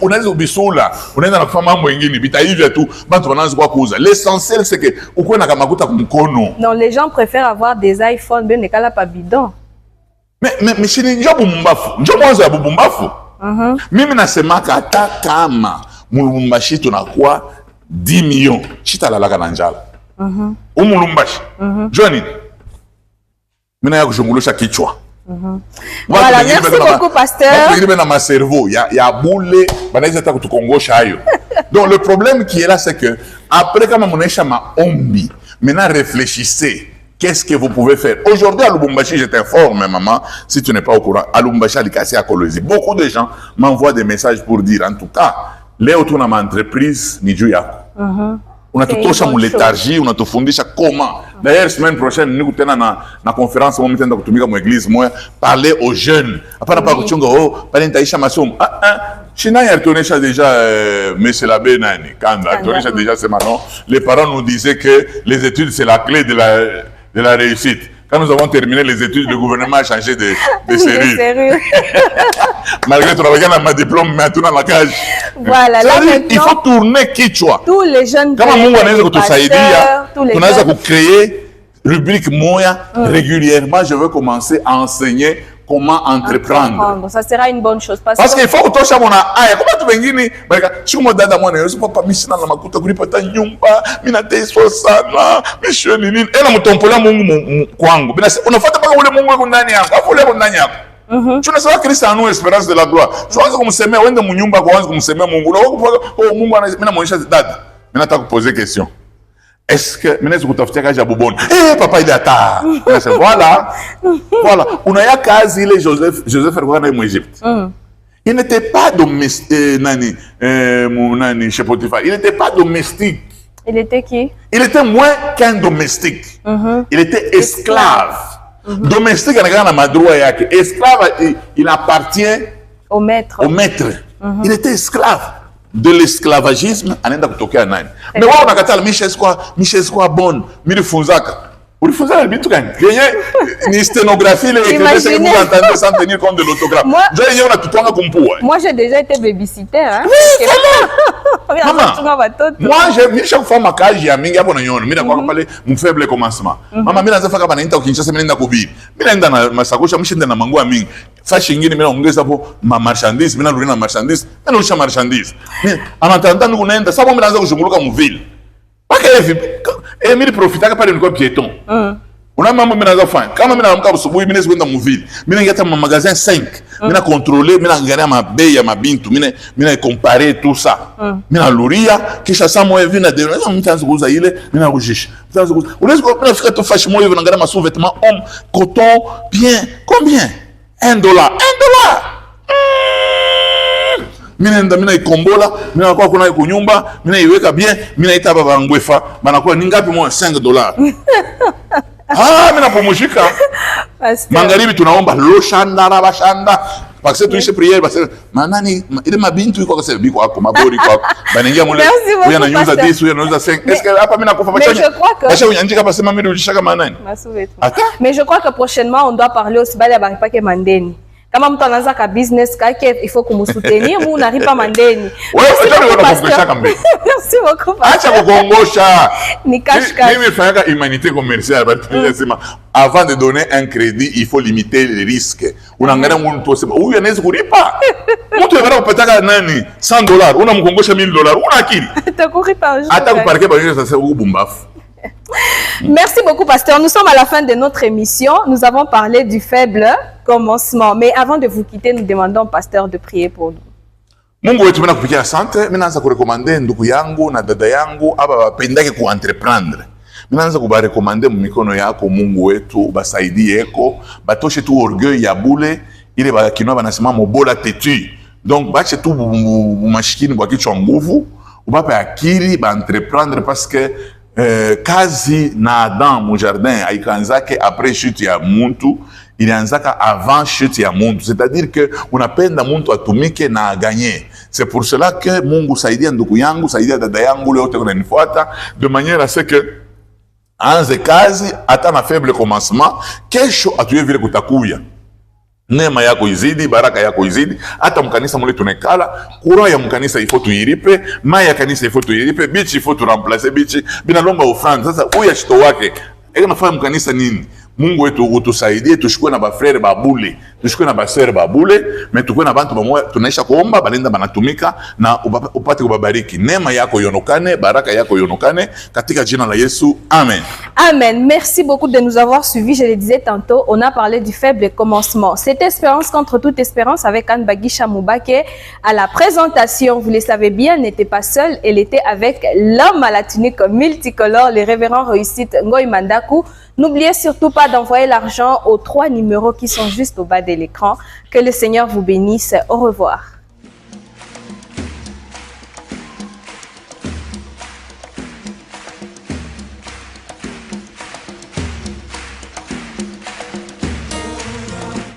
unaweza kubisula. Unaweza na kufanya mambo mengine bitaivya tu. Bantu wanaanza kwa kuuza. L'essentiel c'est que ukuwe na kamakuta kumkono. Non, les gens préfèrent avoir des iPhones ben nekala pas bidon. Mais shini njoo bumbafu. Njoo mwanzo ya bumbafu. Mimi nasemaka hata kama mulumbashi tunakuwa 10 millions. Chita lalaka na njala. Umulumbashi. Johnny. Mimi na kushungulusha kichwa. Voilà, merci beaucoup pasteur. Il dans ma cerveau, il y a boule, banaisa ta kutukongosha hayo. Donc le problème qui est là c'est que après quand mamonesha ma ombi, maintenant réfléchissez. Qu'est-ce que vous pouvez faire? Aujourd'hui à Lubumbashi, je t'informe maman, si tu n'es pas au courant, à Lubumbashi à Likasi à Kolwezi, beaucoup de gens m'envoient des messages pour dire en tout cas, leo tuna ma entreprise ni juu yako. Unatutosha mu léthargie, unatufundisha comment. D'ailleurs semaine prochaine niko tena na conférence moi mtenda kutumika mu église moi parler aux jeunes. Hapana pa kuchunga pale nitaisha masomo. China yalitonesha déjà monsieur l'abbé nani Kanda yalitonesha déjà c'est maintenant. Les parents nous disaient que les études c'est la clé de la réussite. Quand nous avons terminé les études, le gouvernement a changé de serrure. Malgré tout, on a ma diplôme, mais tout dans la cage. Voilà, là maintenant, il faut tourner Kichwa. Tous les jeunes comme Mungu anaweza kutusaidia, tunaweza créer rubrique moya régulièrement. Je veux commencer à enseigner comment entreprendre. Ça sera une bonne chose. Parce qu'il faut que tu sois aya. Comment tu vengini? Si vous dada moi, je ne pas misina na makuta kuri pata nyumba, mina teso sana, monsieur nini. Ela mutompola Mungu kwangu. Unafuata mpaka ule Mungu wako ndani yako. Afu ule ndani yako. Tunasema Kristo anu esperance de la gloire. Tuanze kumsemea uende munyumba kwa anze kumsemea Mungu. Na oh Mungu mimi namuonyesha dada. Mimi nataka kuposer question. Est-ce que mimi kutafutia kazi ya boboni? Papa il est à tard. Voilà. Voilà. Unaya kazi ile Joseph alikuwa naye mu Egypte. Il n'était pas domestique chez Potiphar. Il n'était pas domestique. Il était qui? Il était moins qu'un domestique. Il était esclave. Domestique anakaa na madroa yake. Esclave il appartient au maître. Au maître. Il était esclave. De l'esclavagisme anaenda kutokea nani? Mais wao nakatala Michel kwa bonne, milifunzaka. Ulifunzaka vitu gani? Yenye ni sténographie les écrivains que vous entendez sans tenir compte de l'autographe. J'ai on a tout temps kumpua. Moi j'ai déjà été babysitter hein. Oui, moi j'ai chaque fois ma cage ya mingi hapo na nyono. Mimi nakuwa pale mu faible commencement. Mama mimi naanza faka bana nita ukinshasa mimi naenda kubiri. Mimi naenda na masakosha mshinda na mangua mingi. Fashi nyingine mimi naongeza hapo ma marchandise, mimi narudi na marchandise. Mimi narudisha marchandise. Mimi anatanda ndugu naenda sababu mimi naanza kushunguluka mu ville. Paka hivi mimi profitaka pale nilikuwa piéton. Una mambo mimi naanza kufanya. Kama mimi naamka asubuhi mimi naweza kwenda mu ville. Mimi naingia hata magasin 5. Mimi na contrôler, mimi naangalia mabei ya mabintu, mimi na comparer tout ça. Mimi naluria kisha saa moja hivi na deno. Mimi nitaanza kuuza ile, mimi narujisha. Nitaanza kuuza. Unaweza kufika tu fashion moja hivi naangalia ma sous-vêtements homme, coton, bien. Combien? $1. $1. Mimi naikombola, mimi nakuwa kuna kunyumba, mimi naiweka bien, mimi naita baba ngwefa, banakuwa ni ngapi mwa $5. Mimi napumzika. Magharibi tunaomba lo shanda na bashanda. Parce que tuishe prière parce que manani ile mabintu iko kwa biko hapo mabori kwa banaingia mule huyu ananyuza 10 huyu ananyuza 5. Est-ce que hapa mimi nakufa bacha unyanjika basi mimi nirudishaka manani. Mais je crois que prochainement on doit parler aussi bale ya pake mandeni. Kama mtu anaanza ka business kake il faut kumsoutenir mu unaripa mandeni. Merci beaucoup. Acha kukongosha. Ni cash. Mimi fanya humanité commerciale batisema avant de donner un crédit il faut limiter les risques. Unaangalia mtu usema huyu anaweza kulipa. Mtu anataka kupataka nani $100 unamkongosha $1000 una akili. Atakuripa un jour. Atakuparike basi sasa ubumbafu. Merci beaucoup, pasteur. Nous sommes à la fin de notre émission. Nous avons parlé du faible commencement. Mais avant de vous quitter, nous demandons au pasteur de prier pour nous. Mungu wetu mimi nakupigia asante. Mimi naanza kurekomande ndugu yangu na dada yangu aba wapendake kuentreprendre. Mimi naanza kubarekomande mu mikono yako Mungu wetu, basaidieko, batoshe tu orgueil ya bule ile bakinoa banasema mobola tetu. Donc bache tu mashikini kwa kichwa nguvu, ubape akili ba entreprendre parce que kazi na Adam mu jardin aikanzake après chute ya muntu ilianzaka avant chute ya muntu, c'est-à-dire que unapenda muntu atumike na gagner. C'est pour cela que Mungu saidia ndugu yangu, saidia dada yangu leo wote kunanifuata de manière à ce que anze kazi hata na faible commencement, kesho atuye vile kutakuya. Neema yako izidi, baraka yako izidi. Hata mkanisa mule tunekala, kura ya mkanisa ifo tuiripe, mai ya kanisa ifo tuiripe, bichi ifo turamplace bichi, binalomba ufrani. Sasa uya shito wake, ega nafanya mkanisa nini? Mungu wetu utusaidie, tushukue na bafrere babule, tushukue na basere babule, me tukue na bantu bamoya, tunaisha kuomba, balenda banatumika, na upate kubabariki. Neema yako yonokane, baraka yako yonokane, katika jina la Yesu. Amen. Amen. Merci beaucoup de nous avoir suivis. Je le disais tantôt, on a parlé du faible commencement. Cette espérance contre toute espérance avec Anne Bagisha Moubake à la présentation. Vous le savez bien, n'était pas seule. Elle était avec l'homme à la tunique multicolore, le révérend réussite Ngoy Mandaku. N'oubliez surtout pas d'envoyer l'argent aux 3 numéros qui sont juste au bas de l'écran. Que le Seigneur vous bénisse. Au revoir.